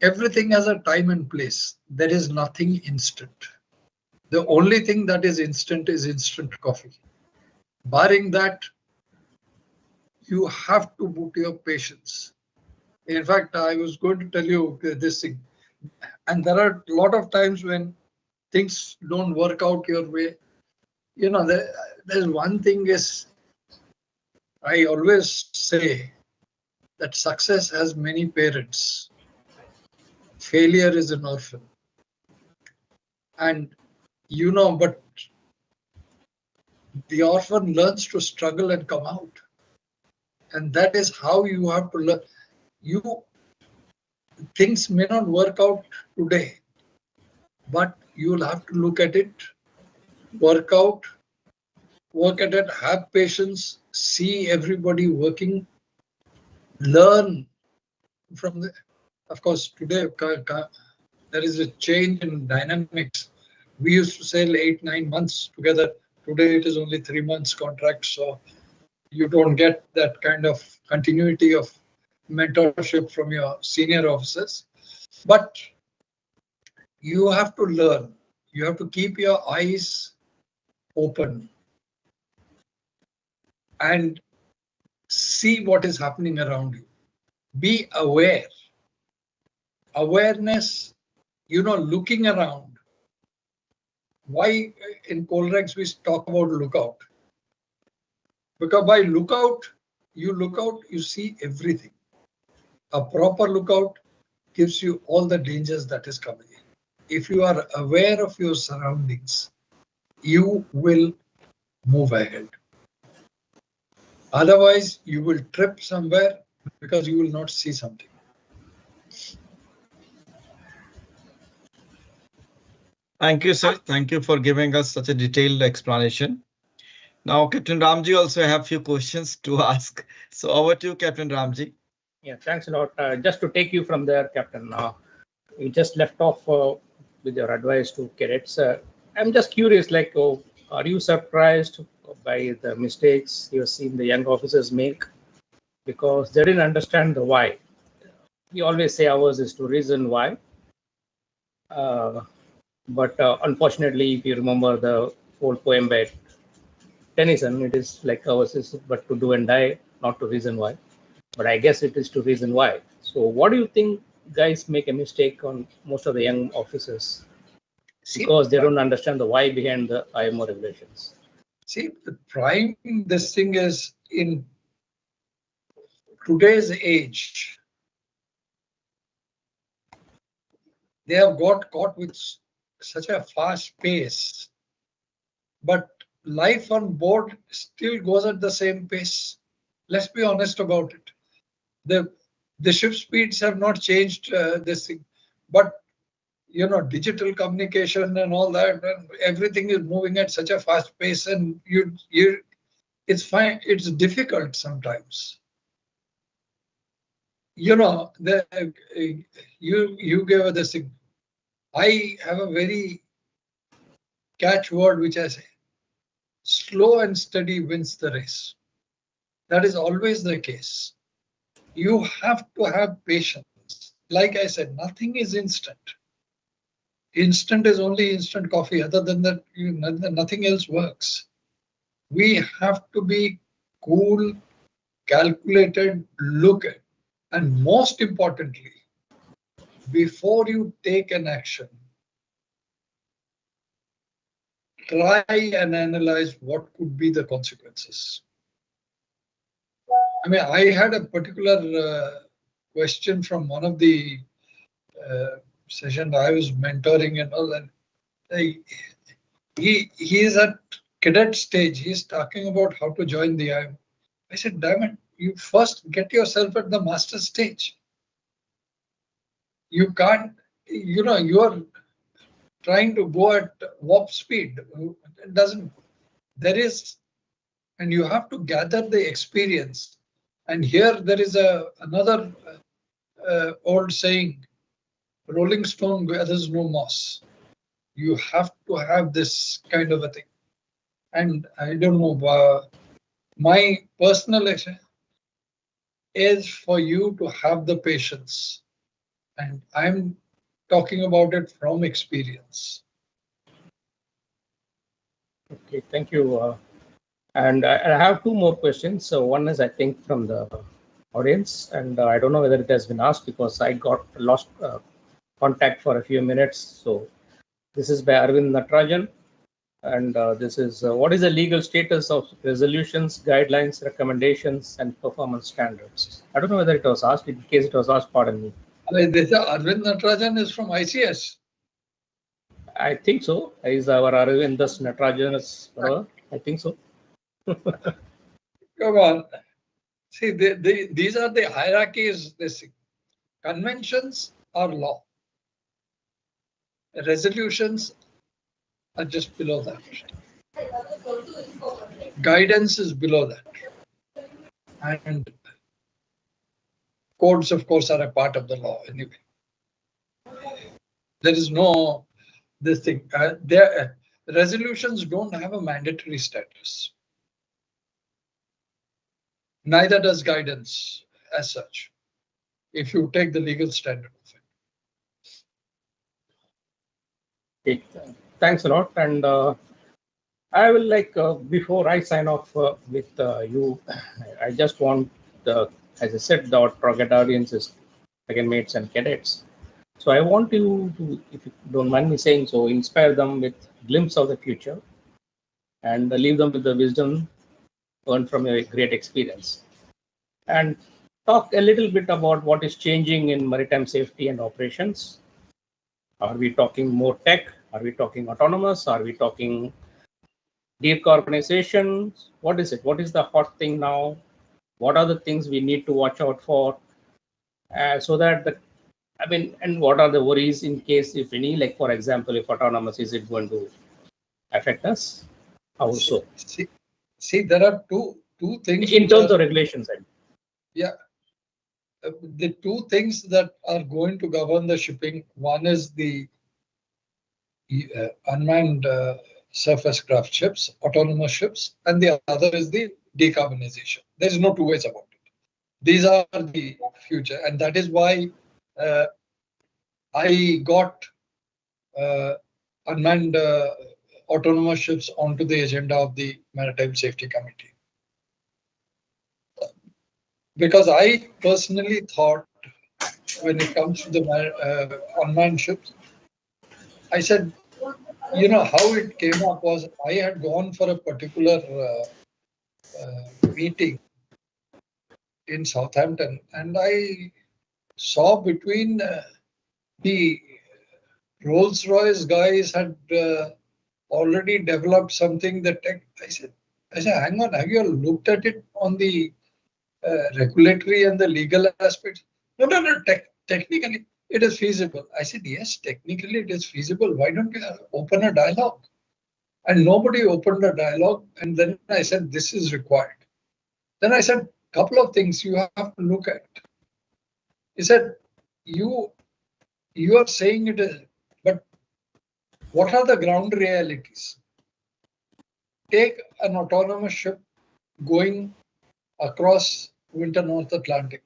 Everything has a time and place. There is nothing instant. The only thing that is instant coffee. Barring that, you have to put your patience. In fact, I was going to tell you this thing. And there are a lot of times when things don't work out your way. You know, there's one thing is, I always say that success has many parents. Failure is an orphan. And you know, but the orphan learns to struggle and come out. And that is how you have to learn. Things may not work out today, but you'll have to look at it, work at it, have patience, see everybody working, learn from the. Of course, today there is a change in dynamics. We used to sail 8-9 months together. Today it is only 3 months contract, so you don't get that kind of continuity of mentorship from your senior officers. But you have to learn. You have to keep your eyes open and see what is happening around you. Be aware. Awareness, looking around. why in Colrex we talk about lookout? Because by lookout, you see everything. A proper lookout gives you all the dangers that is coming in. If you are aware of your surroundings, you will move ahead. Otherwise, you will trip somewhere because you will not see something. Thank you, sir. Thank you for giving us such a detailed explanation. Now, Captain Ramji also have few questions to ask. So over to you, Captain Ramji. Yeah, thanks a lot. Just to take you from there, Captain, you just left off with your advice to cadets. I'm just curious, like, are you surprised by the mistakes you've seen the young officers make? Because they didn't understand the why. We always say ours is to reason why. But unfortunately, if you remember the old poem by Tennyson, it is like ours is but to do and die, not to reason why. But I guess it is to reason why. So what do you think guys make a mistake on most of the young officers? Because they don't understand the why behind the IMO regulations. See, the prime, this thing is in today's age, they have got caught with such a fast pace, but life on board still goes at the same pace. Let's be honest about it. The ship speeds have not changed this thing, but you know, digital communication and all that, and everything is moving at such a fast pace, and it's fine. It's difficult sometimes. You know, you gave this thing. I have a very catchword which I say: slow and steady wins the race. That is always the case. You have to have patience. Like I said, nothing is instant. Instant is only instant coffee. Other than that, nothing else works. We have to be cool, calculated, look at, and most importantly, before you take an action, try and analyze what could be the consequences. I mean, I had a particular question from one of the session I was mentoring and all that. He is at cadet stage. He's talking about how to join the IMO. I said, damn it, you first get yourself at the master stage. You can't, you know, you're trying to go at warp speed. It doesn't, there is, and you have to gather the experience. And here there is another old saying, rolling stone gathers no moss. You have to have this kind of a thing. And I don't know, my personal experience is for you to have the patience. And I'm talking about it from experience. Okay, thank you. And I have two more questions. So one is, I think, from the audience, and I don't know whether it has been asked because I got lost contact for a few minutes. So this is by Arvind Natarajan. And this is what is the legal status of resolutions, guidelines, recommendations, and performance standards? I don't know whether it was asked. In case it was asked, pardon me. This Arvind Natarajan is from ICS. I think so. Is our Arvind Natarajan? I think so. Come on. See, these are the hierarchies. This conventions are law. Resolutions are just below that. Guidance is below that. And codes, of course, are a part of the law anyway. There is no this thing. Resolutions don't have a mandatory status. Neither does guidance as such, if you take the legal standard of it. Okay, thanks a lot. And I will before I sign off with you, I just want, as I said, our target audience is second mates and cadets. So I want you to, if you don't mind me saying so, inspire them with glimpse of the future and leave them with the wisdom earned from your great experience. And talk a little bit about what is changing in maritime safety and operations. Are we talking more tech? Are we talking autonomous? Are we talking decarbonization? What is it? What is the hot thing now? What are the things we need to watch out for? So that and what are the worries in case, if any, like for example, if autonomous, is it going to affect us? How so? See, there are two things in terms of regulations. Yeah, the two things that are going to govern the shipping. One is the unmanned surface craft ships, autonomous ships, and the other is the decarbonization. There is no two ways about it. These are the future, and that is why I got unmanned autonomous ships onto the agenda of the Maritime Safety Committee. Because I personally thought, when it comes to the unmanned ships, I said, you know, how it came up was I had gone for a particular meeting in Southampton, and I saw between the Rolls-Royce guys had already developed something that I said, hang on, have you looked at it on the regulatory and the legal aspects? No, technically it is feasible. I said, yes, technically it is feasible. Why don't you open a dialogue? And nobody opened a dialogue. And then I said, this is required. Then I said, a couple of things you have to look at. He said, you are saying it is, but what are the ground realities? Take an autonomous ship going across winter North Atlantic.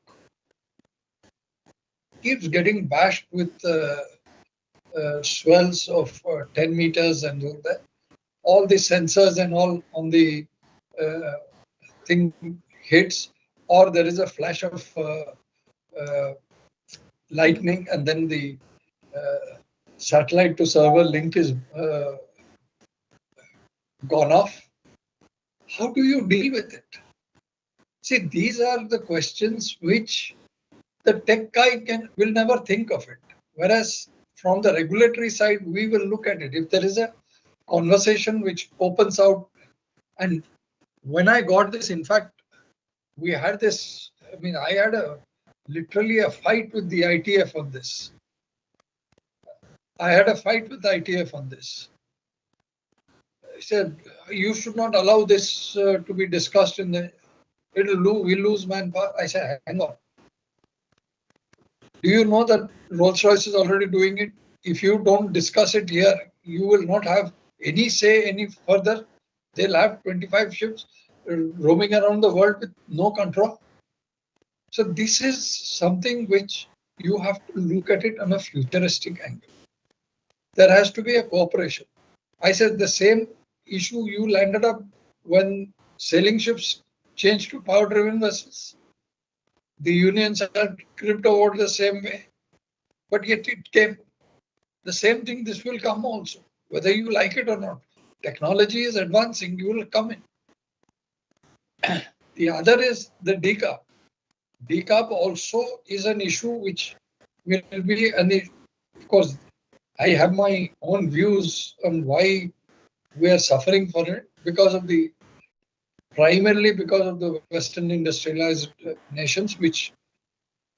Keeps getting bashed with swells of 10 meters and all that. All the sensors and all on the thing hits, or there is a flash of lightning, and then the satellite to server link is gone off. How do you deal with it? See, these are the questions which the tech guy will never think of it. Whereas from the regulatory side, we will look at it. If there is a conversation which opens out, and when I got this, in fact, we had this, I had literally a fight with the ITF on this. I said, you should not allow this to be discussed in the, we'll lose manpower. I said, hang on. Do you know that Rolls-Royce is already doing it? If you don't discuss it here, you will not have any say any further. They'll have 25 ships roaming around the world with no control. So this is something which you have to look at it on a futuristic angle. There has to be a cooperation. I said the same issue you landed up when sailing ships changed to power-driven vessels. The unions had crept over the same way, but yet it came. The same thing, this will come also, whether you like it or not. Technology is advancing, you will come in. The other is the decarb. Decarb also is an issue which will be of course, I have my own views on why we are suffering for it, primarily because of the Western industrialized nations, which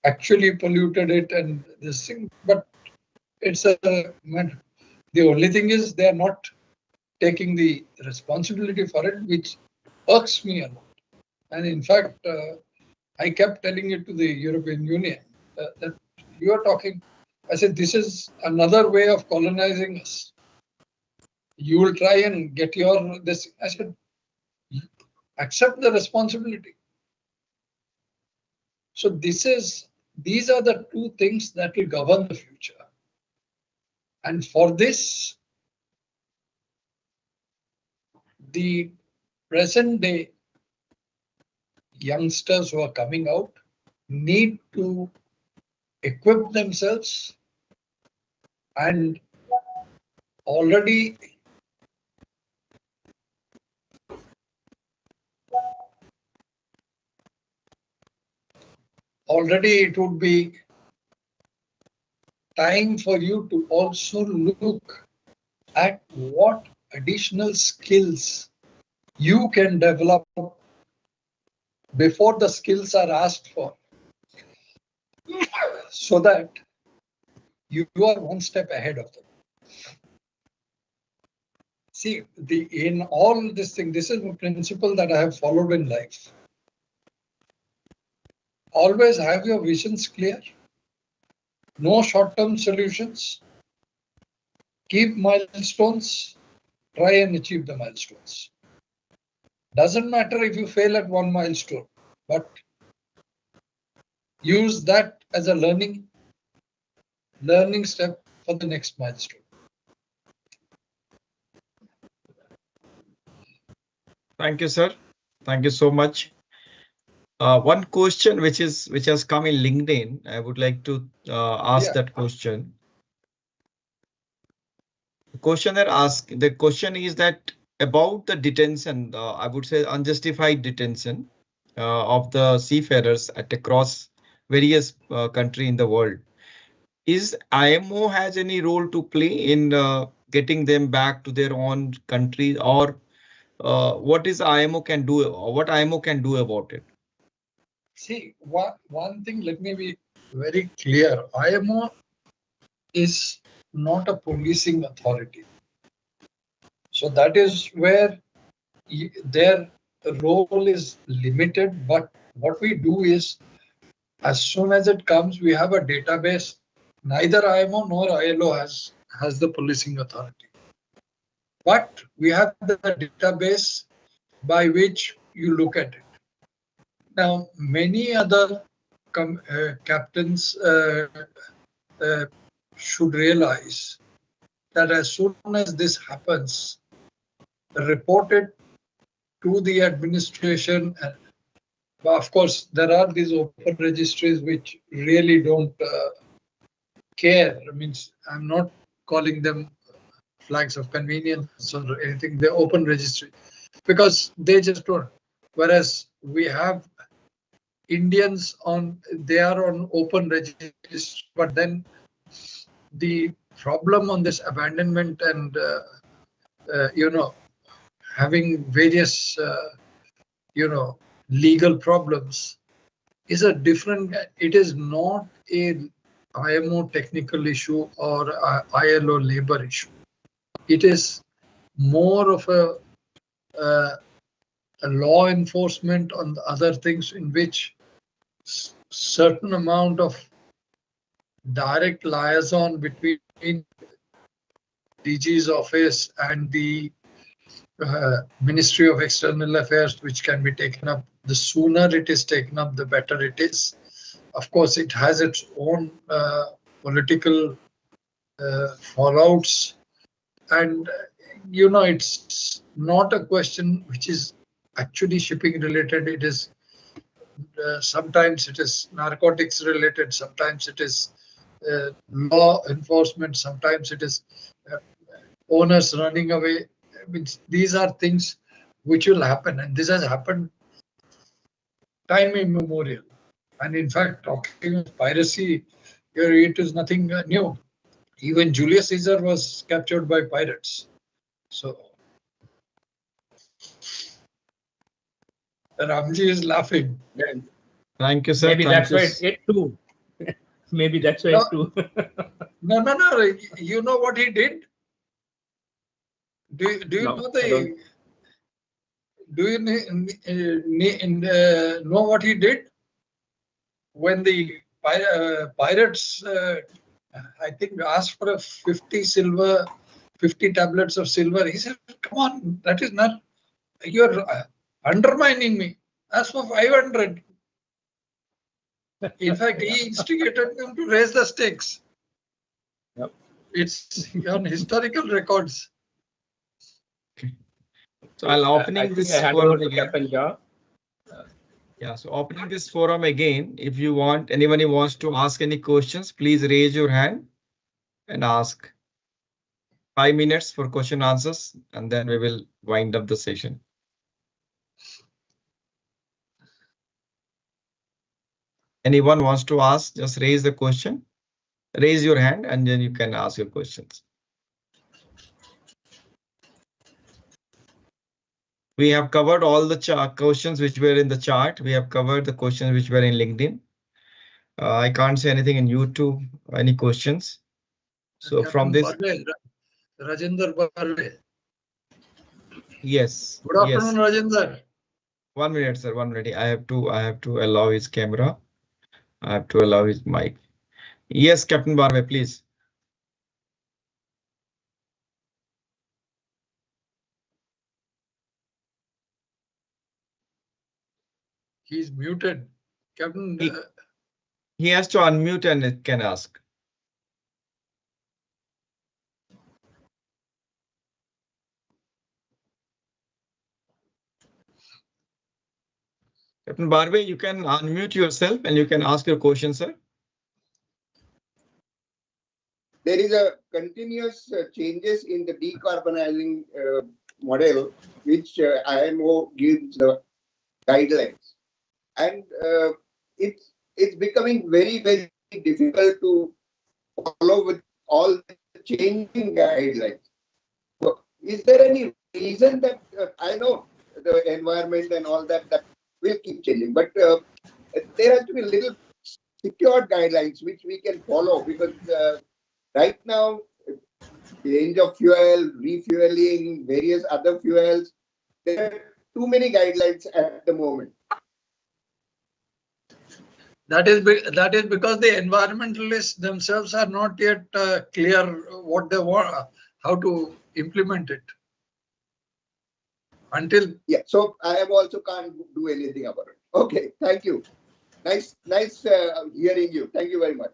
actually polluted it and this thing. But it's a matter. The only thing is they are not taking the responsibility for it, which irks me a lot. And in fact, I kept telling it to the European Union that you are talking. I said, this is another way of colonizing us. You will try and get this. I said, accept the responsibility. So these are the two things that will govern the future. And for this, the present day youngsters who are coming out need to equip themselves And already it would be time for you to also look at what additional skills you can develop before the skills are asked for, so that you are one step ahead of them. See, in all this thing, this is a principle that I have followed in life. Always have your visions clear. No short-term solutions. Keep milestones. Try and achieve the milestones. Doesn't matter if you fail at one milestone, but use that as a learning step for the next milestone. Thank you, sir. Thank you so much. One question which has come in LinkedIn, I would like to ask that question. The question is that about the detention, I would say unjustified detention of the seafarers across various countries in the world. Is IMO has any role to play in getting them back to their own country, or what IMO can do about it? See, one thing, let me be very clear. IMO is not a policing authority. So that is where their role is limited. But what we do is, as soon as it comes, we have a database. Neither IMO nor ILO has the policing authority. But we have the database by which you look at it. Now, many other captains should realize that as soon as this happens, report it to the administration. Of course, there are these open registries which really don't care. I mean, I'm not calling them flags of convenience or anything. They're open registry because they just don't. Whereas we have Indians they are on open registries, but then the problem on this abandonment and having various legal problems is a different. It is not a IMO technical issue or a ILO labor issue. It is more of a law enforcement on the other things in which certain amount of direct liaison between DG's office and the Ministry of External Affairs, which can be taken up. The sooner it is taken up, the better it is. Of course, it has its own political fallouts, and it's not a question which is actually shipping related. It is sometimes it is narcotics related, sometimes it is law enforcement, sometimes it is owners running away. I mean, these are things which will happen, and this has happened time immemorial. And in fact, talking of piracy, it is nothing new. Even Julius Caesar was captured by pirates. So Ramji is laughing. Thank you, sir. Maybe that's why it too. Maybe that's why it too. No. You know what he did? Do you know the? Do you know what he did when the pirates? I think asked for 50 tablets of silver. He said, "Come on, that is not. You're undermining me. Ask for 500." In fact, he instigated them to raise the stakes. Yep. It's on historical records. So I'll opening this forum again. Yeah, so opening this forum again. If you want, anyone who wants to ask any questions, please raise your hand. and ask. 5 minutes for question answers, and then we will wind up the session. Anyone wants to ask, just raise the question. Raise your hand and then you can ask your questions. We have covered all the questions which were in the chart. We have covered the questions which were in LinkedIn. I can't say anything in YouTube. Any questions? So from this, Rajinder Barve. yes. Good afternoon, yes. Rajinder. 1 minute, sir. 1 minute. I have to allow his camera. I have to allow his mic. Yes, Captain Barve, please. He's muted. Captain. He has to unmute and it can ask. Captain Barve, you can unmute yourself and you can ask your question, sir. There is a continuous changes in the decarbonizing model, which IMO gives the guidelines, and it's becoming very, very difficult to follow with all the changing guidelines. So is there any reason that I know the environment and all that will keep changing, but there has to be little secured guidelines which we can follow, because right now, change of fuel, refueling, various other fuels, there are too many guidelines at the moment. That is because the environmentalists themselves are not yet clear what they want, how to implement it. Until So I also can't do anything about it. Okay, thank you. Nice hearing you. Thank you very much.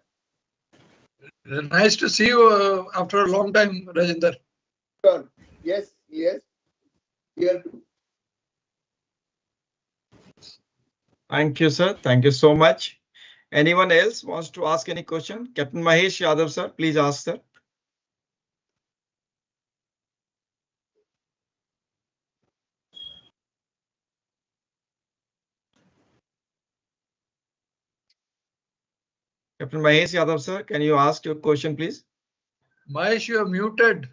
Nice to see you after a long time, Rajinder. Sure. Yes. Here too. Thank you, sir. Thank you so much. Anyone else wants to ask any question? Captain Mahesh Yadav, sir, please ask, sir. Captain Mahesh Yadav, sir, can you ask your question, please? Mahesh, you are muted.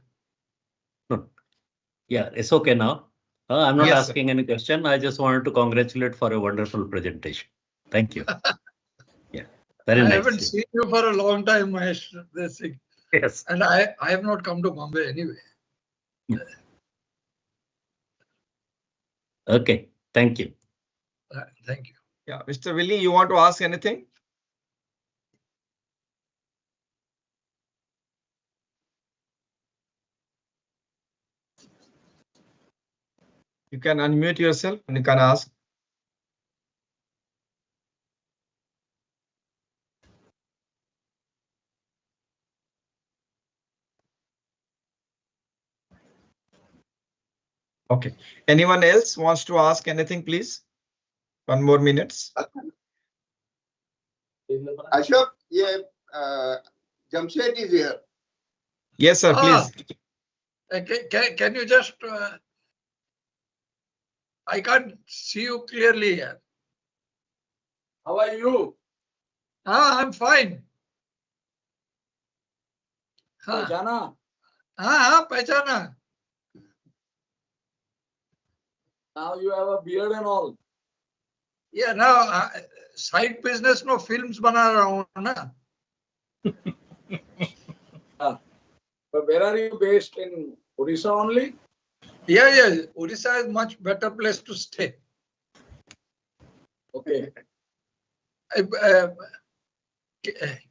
Yeah, it's okay now. I'm not Yes, asking any question. I just wanted to congratulate for a wonderful presentation. Thank you. Yeah, very nice. I haven't seen you for a long time, Mahesh. This thing. Yes. And I have not come to Bombay anyway. Okay, thank you. Thank you. Yeah, Mr. Willie, you want to ask anything? You can unmute yourself and you can ask. Okay. Anyone else wants to ask anything, please? 1 more minutes. Ashok, Jamshed is here. Yes, sir, please. Can you just... I can't see you clearly here. How are you? I'm fine. Pehchana? Pehchana. Now you have a beard and all. Yeah, now side business, no films bana raha hu na. But where are you based? In Odisha only? Yeah. Odisha is much better place to stay. Okay.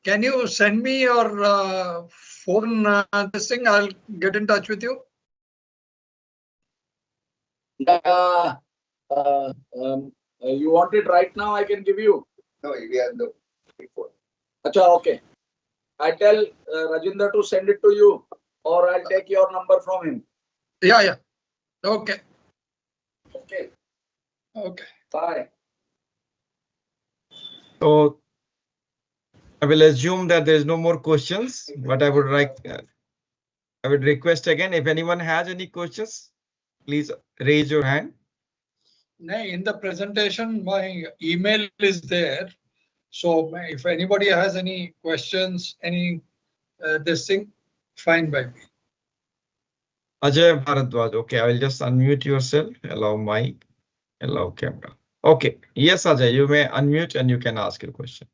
Can you send me your phone this thing? I'll get in touch with you. Yeah. You want it right now? I can give you. No, we have the before. Acha, okay. I tell Rajinder to send it to you, or I'll take your number from him. Yeah. Okay. Okay. Okay. Bye. So I will assume that there is no more questions, but I would request again, if anyone has any questions, please raise your hand. In the presentation, my email is there. So if anybody has any questions, this thing, fine by me. Ajay Bharadwaj. Okay, I will just unmute yourself. Allow mic, allow camera. Okay. Yes, Ajay, you may unmute and you can ask your question.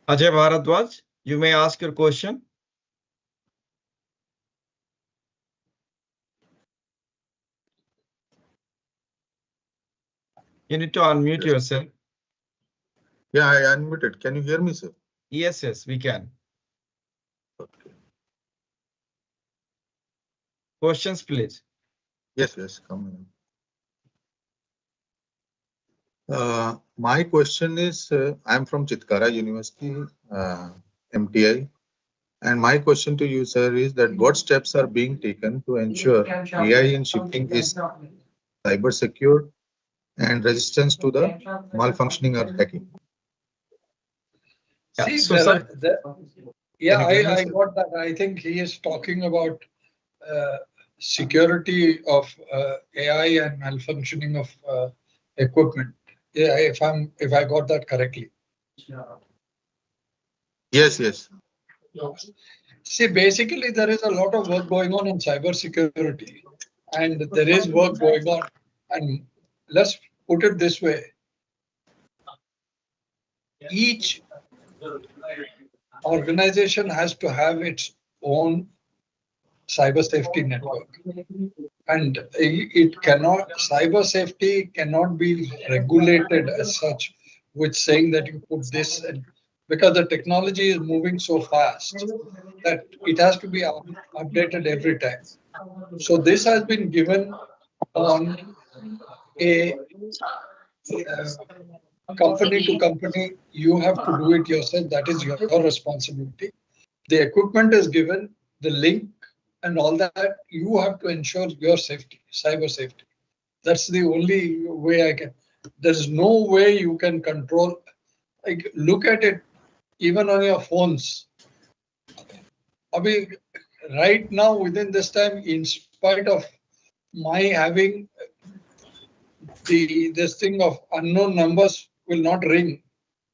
Ajay Bharadwaj, you may ask your question. You need to unmute yourself. Yeah, I unmuted. Can you hear me, sir? Yes, we can. Okay. Questions, please. Yes, come on. My question is, I'm from Chitkara University, MTI. And my question to you, sir, is that what steps are being taken to ensure AI in shipping is cyber secure and resistance to the malfunctioning or hacking? Yeah, See, so sir, I got that. I think he is talking about security of AI and malfunctioning of equipment. Yeah, if I got that correctly. Yes. See, basically, there is a lot of work going on in cybersecurity, and there is work going on. And let's put it this way: each organization has to have its own cyber safety network, and cyber safety cannot be regulated as such with saying that you put this, and because the technology is moving so fast that it has to be updated every time. So this has been given on a company to company. You have to do it yourself. That is your responsibility. The equipment is given, the link and all that. You have to ensure your safety, cyber safety. That's the only way I can. There's no way you can control. Like, look at it, even on your phones. I mean, right now, within this time, in spite of my having this thing of unknown numbers will not ring.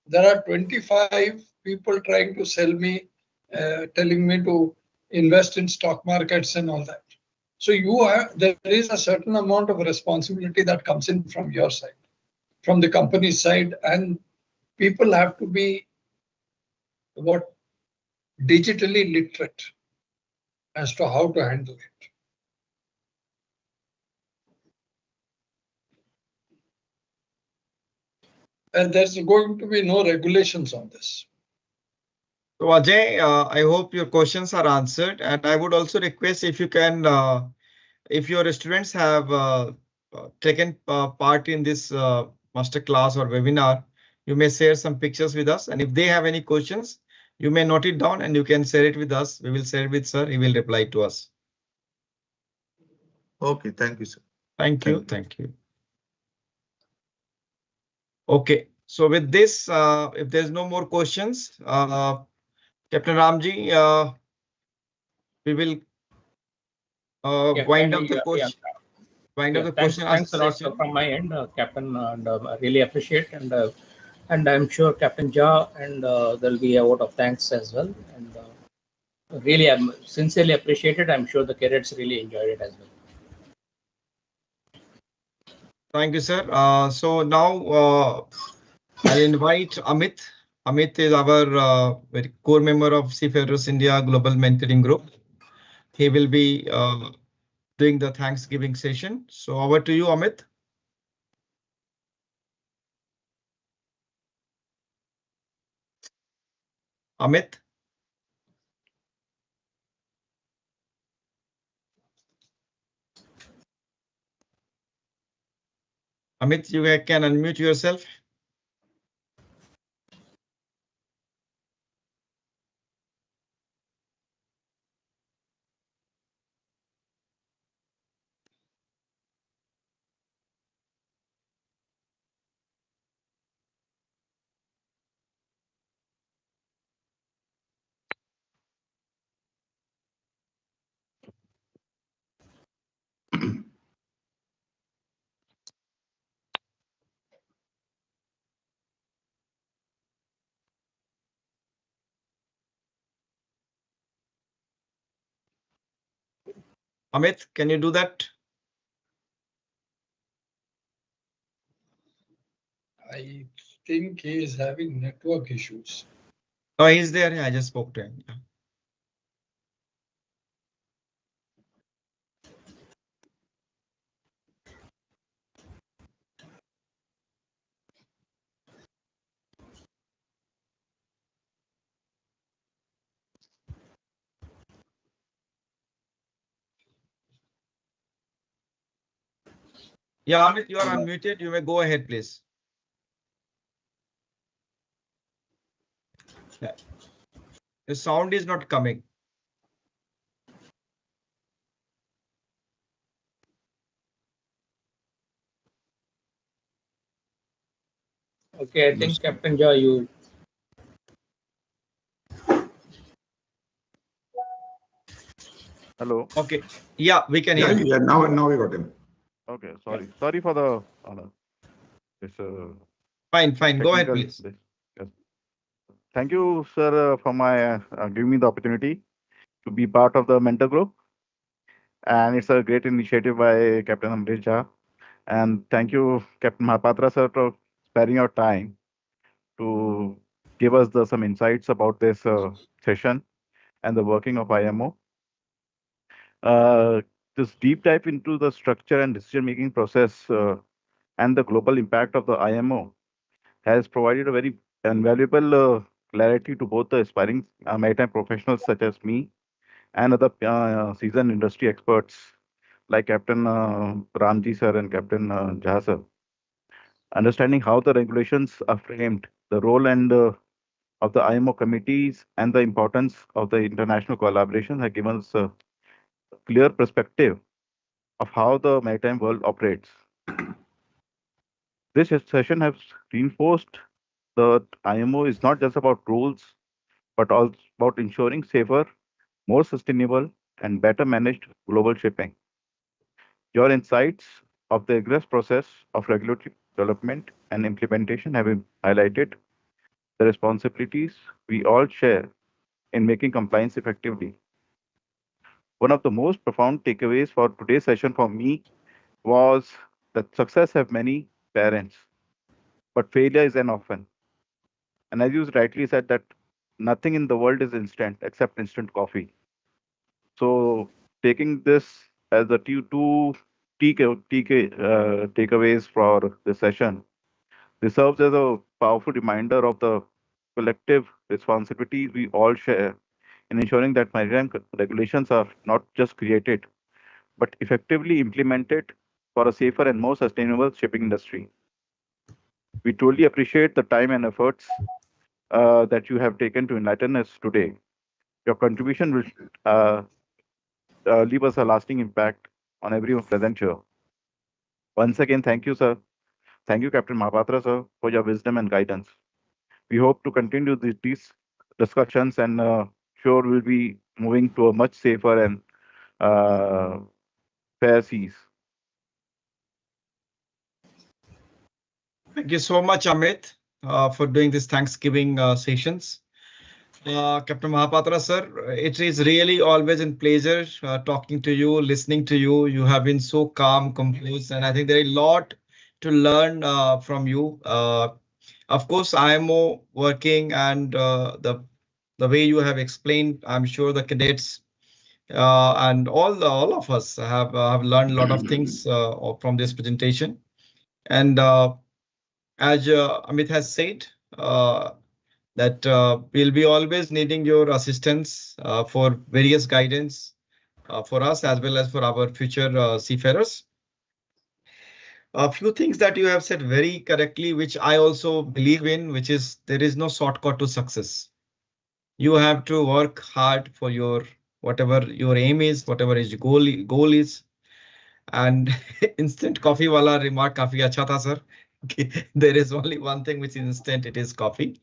There are 25 people trying to sell me, telling me to invest in stock markets and all that. So there is a certain amount of responsibility that comes in from your side, from the company side, and people have to be digitally literate as to how to handle it. And there's going to be no regulations on this. So Ajay, I hope your questions are answered, and I would also request if you can, if your students have taken part in this master class or webinar, you may share some pictures with us, and if they have any questions, you may note it down and you can share it with us. We will share it with sir. He will reply to us. Okay, thank you, sir. Thank you. Okay, so with this, if there's no more questions, Captain Ramji, we will wind up the question. Thanks a lot from my end, Captain, and I really appreciate, and I'm sure Captain Jha, and there'll be a vote of thanks as well. And really, I'm sincerely appreciated. I'm sure the cadets really enjoyed it as well. Thank you, sir. So now I'll invite Amit. Amit is our very core member of Seafarers India Global Mentoring Group. He will be doing the Thanksgiving session. So over to you, Amit. Amit. Amit, you can unmute yourself. Amit, can you do that? I think he is having network issues. Oh, he's there. I just spoke to him. Yeah, Amit, you are unmuted. You may go ahead, please. Yeah. The sound is not coming. Okay, I think Captain Joy, you. Hello. Okay. Yeah, we can hear Yeah, you. yeah. Now we got him. Okay, sorry for the this Fine. Go ahead, technical. please. Yes. Thank you, sir, for my giving me the opportunity to be part of the mentor group. And it's a great initiative by Captain Amrish Jha. And thank you, Captain Mahapatra, sir, for sparing your time to give us some insights about this session and the working of IMO. This deep dive into the structure and decision-making process and the global impact of the IMO has provided a very invaluable clarity to both the aspiring maritime professionals such as me and other seasoned industry experts like Captain Ramji sir and Captain Jha sir. Understanding how the regulations are framed, the role and of the IMO committees, and the importance of the international collaboration have given us a clear perspective of how the maritime world operates. This session has reinforced that IMO is not just about rules, but also about ensuring safer, more sustainable, and better managed global shipping. Your insights of the rigorous process of regulatory development and implementation have highlighted the responsibilities we all share in making compliance effectively. One of the most profound takeaways for today's session for me was that success has many parents, but failure is an orphan. And as you rightly said, that nothing in the world is instant except instant coffee. So taking this as the two takeaways for the session, this serves as a powerful reminder of the collective responsibilities we all share in ensuring that maritime regulations are not just created, but effectively implemented for a safer and more sustainable shipping industry. We truly appreciate the time and efforts that you have taken to enlighten us today. Your contribution will leave us a lasting impact on everyone present here. Once again, thank you, sir. Thank you, Captain Mahapatra, sir, for your wisdom and guidance. We hope to continue these discussions and sure we'll be moving to a much safer and fair seas. Thank you so much, Amit, for doing this Thanksgiving sessions. Captain Mahapatra, sir, it is really always a pleasure talking to you, listening to you. You have been so calm, composed, and I think there is a lot to learn from you. Of course, IMO working and the way you have explained, I'm sure the cadets and all of us have learned a lot of things from this presentation. And as Amit has said, that we'll be always needing your assistance for various guidance for us as well as for our future seafarers. A few things that you have said very correctly, which I also believe in, which is there is no shortcut to success. You have to work hard for your whatever your aim is, whatever is goal is. And instant coffee wala remark काफी अच्छा था, sir. There is only one thing which is instant, it is coffee.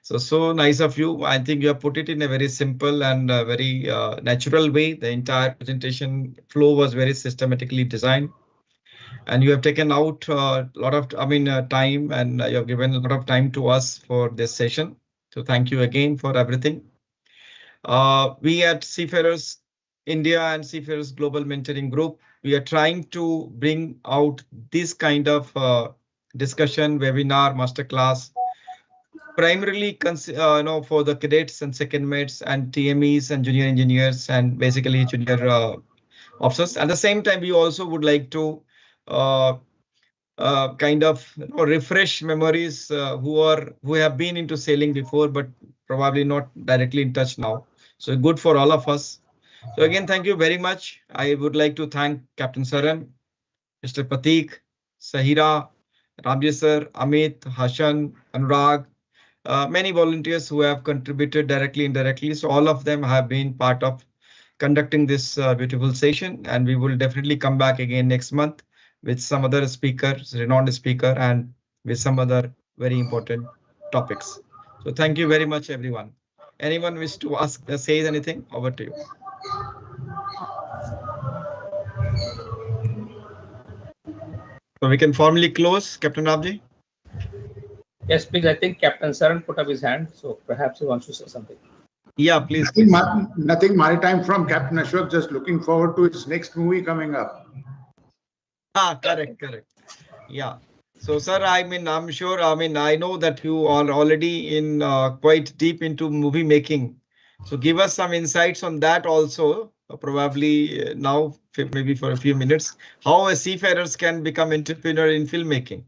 So nice of you. I think you have put it in a very simple and very natural way. The entire presentation flow was very systematically designed. And you have taken out a lot of, time, and you have given a lot of time to us for this session. So thank you again for everything. We at Seafarers India and Seafarers Global Mentoring Group, we are trying to bring out this kind of discussion, webinar, masterclass, primarily for the cadets and second mates and TMEs and junior engineers and basically junior officers. At the same time, we also would like to kind of refresh memories who have been into sailing before, but probably not directly in touch now. So good for all of us. So again, thank you very much. I would like to thank Captain Saran, Mr. Prateek, Sahira, Ramji sir, Amit, Hashan, Anurag, many volunteers who have contributed directly, indirectly. So all of them have been part of conducting this beautiful session, and we will definitely come back again next month with some other speakers, renowned speaker, and with some other very important topics. So thank you very much, everyone. Anyone wish to ask, say anything? Over to you. So we can formally close, Captain Abji. Yes, please. I think Captain Saran put up his hand, so perhaps he wants to say something. Yeah, please. Nothing maritime from Captain Ashok. Just looking forward to his next movie coming up. Correct. Yeah. So, sir, I'm sure, I know that you are already in quite deep into movie making. So give us some insights on that also, probably now, maybe for a few minutes, how seafarers can become entrepreneur in filmmaking.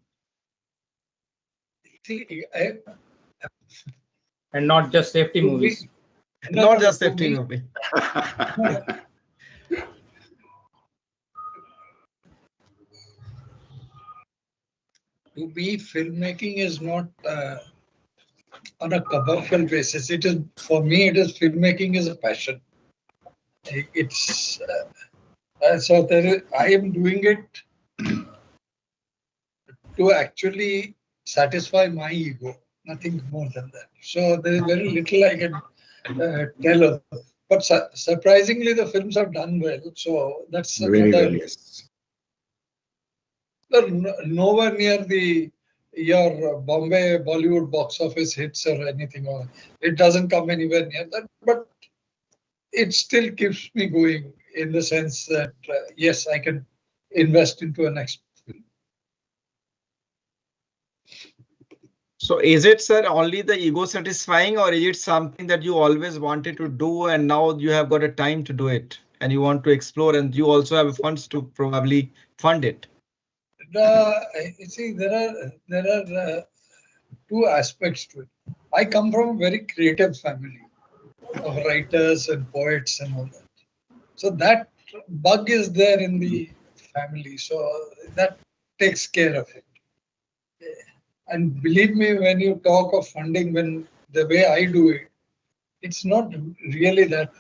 And not just safety movies. Not just safety movie. To me, filmmaking is not on a commercial basis. It is, for me, filmmaking is a passion. It's so I am doing it to actually satisfy my ego, nothing more than that. So there is very little I can tell of. But surprisingly, the films have done well. So that's very well, yes. Nowhere near your Bombay Bollywood box office hits or anything. It doesn't come anywhere near that, but it still keeps me going in the sense that yes, I can invest into a next film. So is it, sir, only the ego satisfying, or is it something that you always wanted to do and now you have got a time to do it and you want to explore and you also have funds to probably fund it? You see, there are two aspects to it. I come from a very creative family of writers and poets and all that. So that bug is there in the family. So that takes care of it. And believe me, when you talk of funding, when the way I do it, it's not really that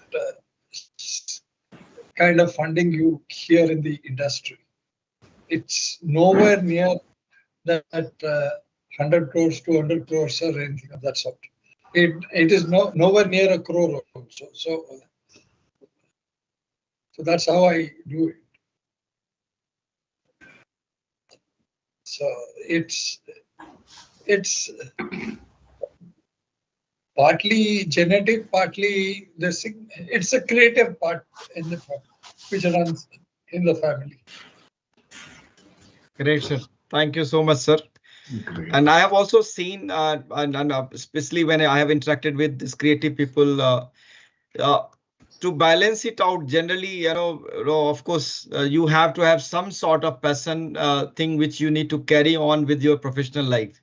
kind of funding you hear in the industry. It's nowhere near that 100 crores, 200 crores or anything of that sort. It is nowhere near a crore also. So that's how I do it. So it's partly genetic, partly this. It's a creative part in the family, which runs in the family. Great, sir. Thank you so much, sir. Great. And I have also seen, and especially when I have interacted with these creative people, to balance it out, generally, of course, you have to have some sort of passion thing which you need to carry on with your professional life.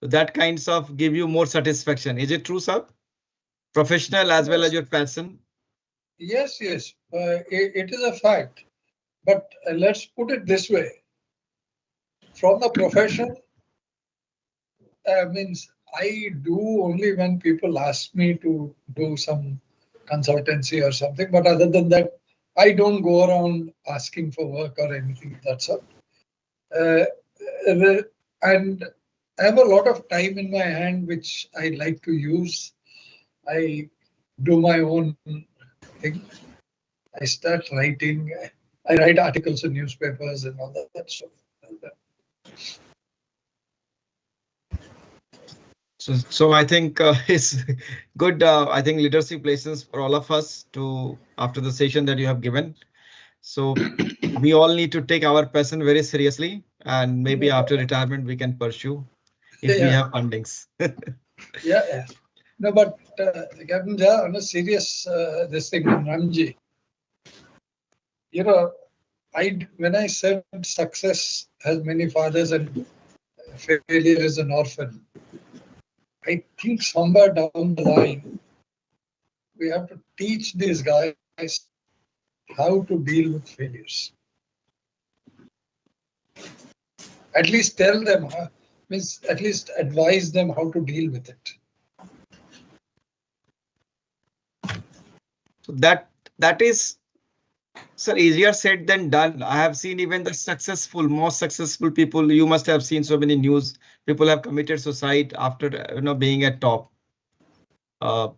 So that kinds of give you more satisfaction. Is it true, sir? Professional as well as your passion? Yes. It is a fact. But let's put it this way. From the profession, means I do only when people ask me to do some consultancy or something. But other than that, I don't go around asking for work or anything of that sort. And I have a lot of time in my hand, which I like to use. I do my own thing. I start writing. I write articles in newspapers and all that stuff. So I think it's good. I think leadership lessons for all of us to after the session that you have given. So we all need to take our passion very seriously, and maybe after retirement we can pursue if we have fundings. Yeah. No, but Captain Jha, on a serious this thing, Ramji, you know, when I said success has many fathers and failure is an orphan, I think somewhere down the line, we have to teach these guys how to deal with failures. At least tell them, means at least advise them how to deal with it. So that is, sir, easier said than done. I have seen even the most successful people. You must have seen so many news. People have committed suicide after being at top. So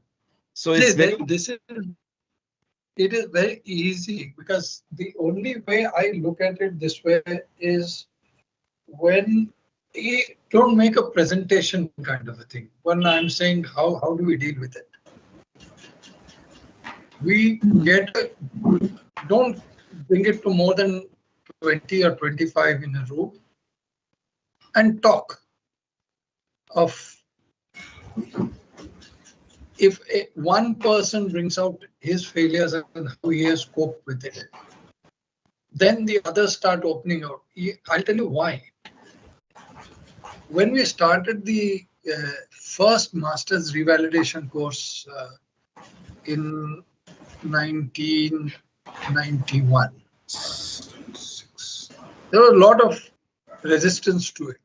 it's it is very easy because the only way I look at it this way is when you don't make a presentation kind of a thing. When I'm saying how do we deal with it? We don't bring it to more than 20 or 25 in a room and talk of if one person brings out his failures and how he has coped with it, then the others start opening out. I'll tell you why. When we started the first master's revalidation course in 1991, there was a lot of resistance to it.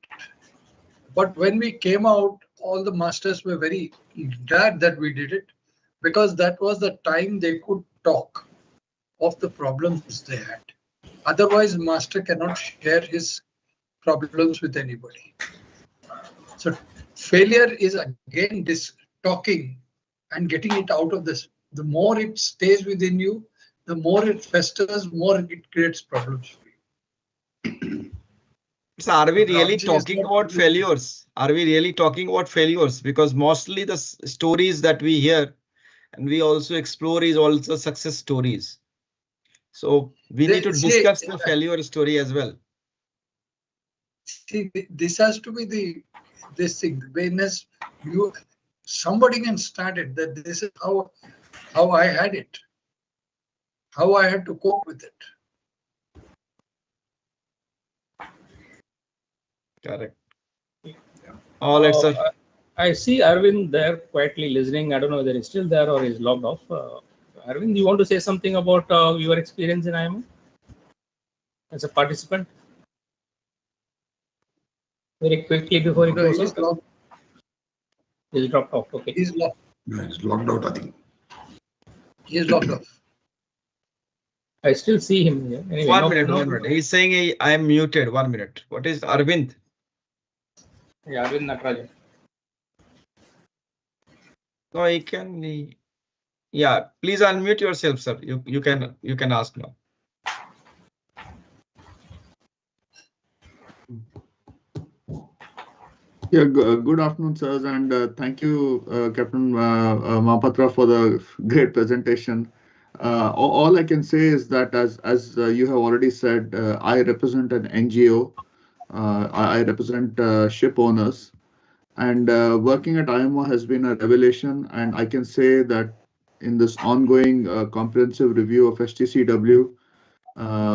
But when we came out, all the masters were very glad that we did it because that was the time they could talk of the problems they had. Otherwise, master cannot share his problems with anybody. So failure is again this talking and getting it out of this. The more it stays within you, the more it festers, more it creates problems for you. So are we really talking about failures? Are we really talking about failures? Because mostly the stories that we hear and we also explore is also success stories. So we need to discuss the failure story as well. See, this has to be this thing. When somebody can start it, that this is how I had it, how I had to cope with it. Correct. All right, sir. I see Arvind there quietly listening. I don't know whether he's still there or he's logged off. Arvind, you want to say something about your experience in IMO as a participant? Very quickly before he goes off. He's dropped off. Okay. He's logged. Yeah, he's logged out, I think. He's logged off. I still see him here. Anyway, 1 minute. He's saying I am muted. 1 minute. What is Arvind? Yeah, Arvind Natarajan. No, he can. Yeah, please unmute yourself, sir. You can ask now. Yeah, good afternoon, sirs, and thank you, Captain Mahapatra, for the great presentation. All I can say is that, as you have already said, I represent an NGO. I represent ship owners, and working at IMO has been a revelation. And I can say that in this ongoing comprehensive review of STCW,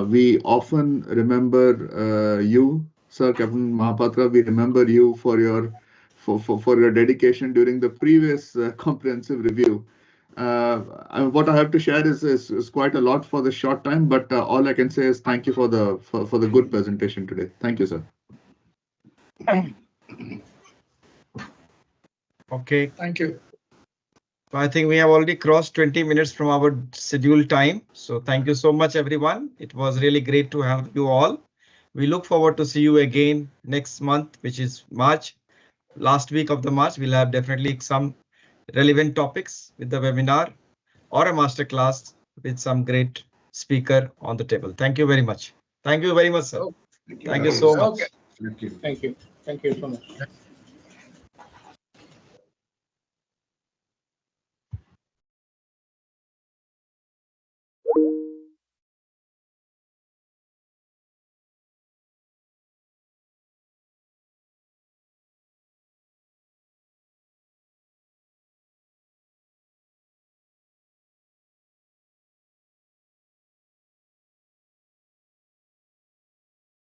we often remember you, Sir Captain Mahapatra. We remember you for your dedication during the previous comprehensive review. What I have to share is quite a lot for the short time, but all I can say is thank you for the good presentation today. Thank you, sir. Okay. Thank you. I think we have already crossed 20 minutes from our scheduled time. So thank you so much, everyone. It was really great to have you all. We look forward to see you again next month, which is March. Last week of the March, we'll have definitely some relevant topics with the webinar or a masterclass with some great speaker on the table. Thank you very much. Thank you very much, sir. Thank you so much. Thank you. Thank you so much.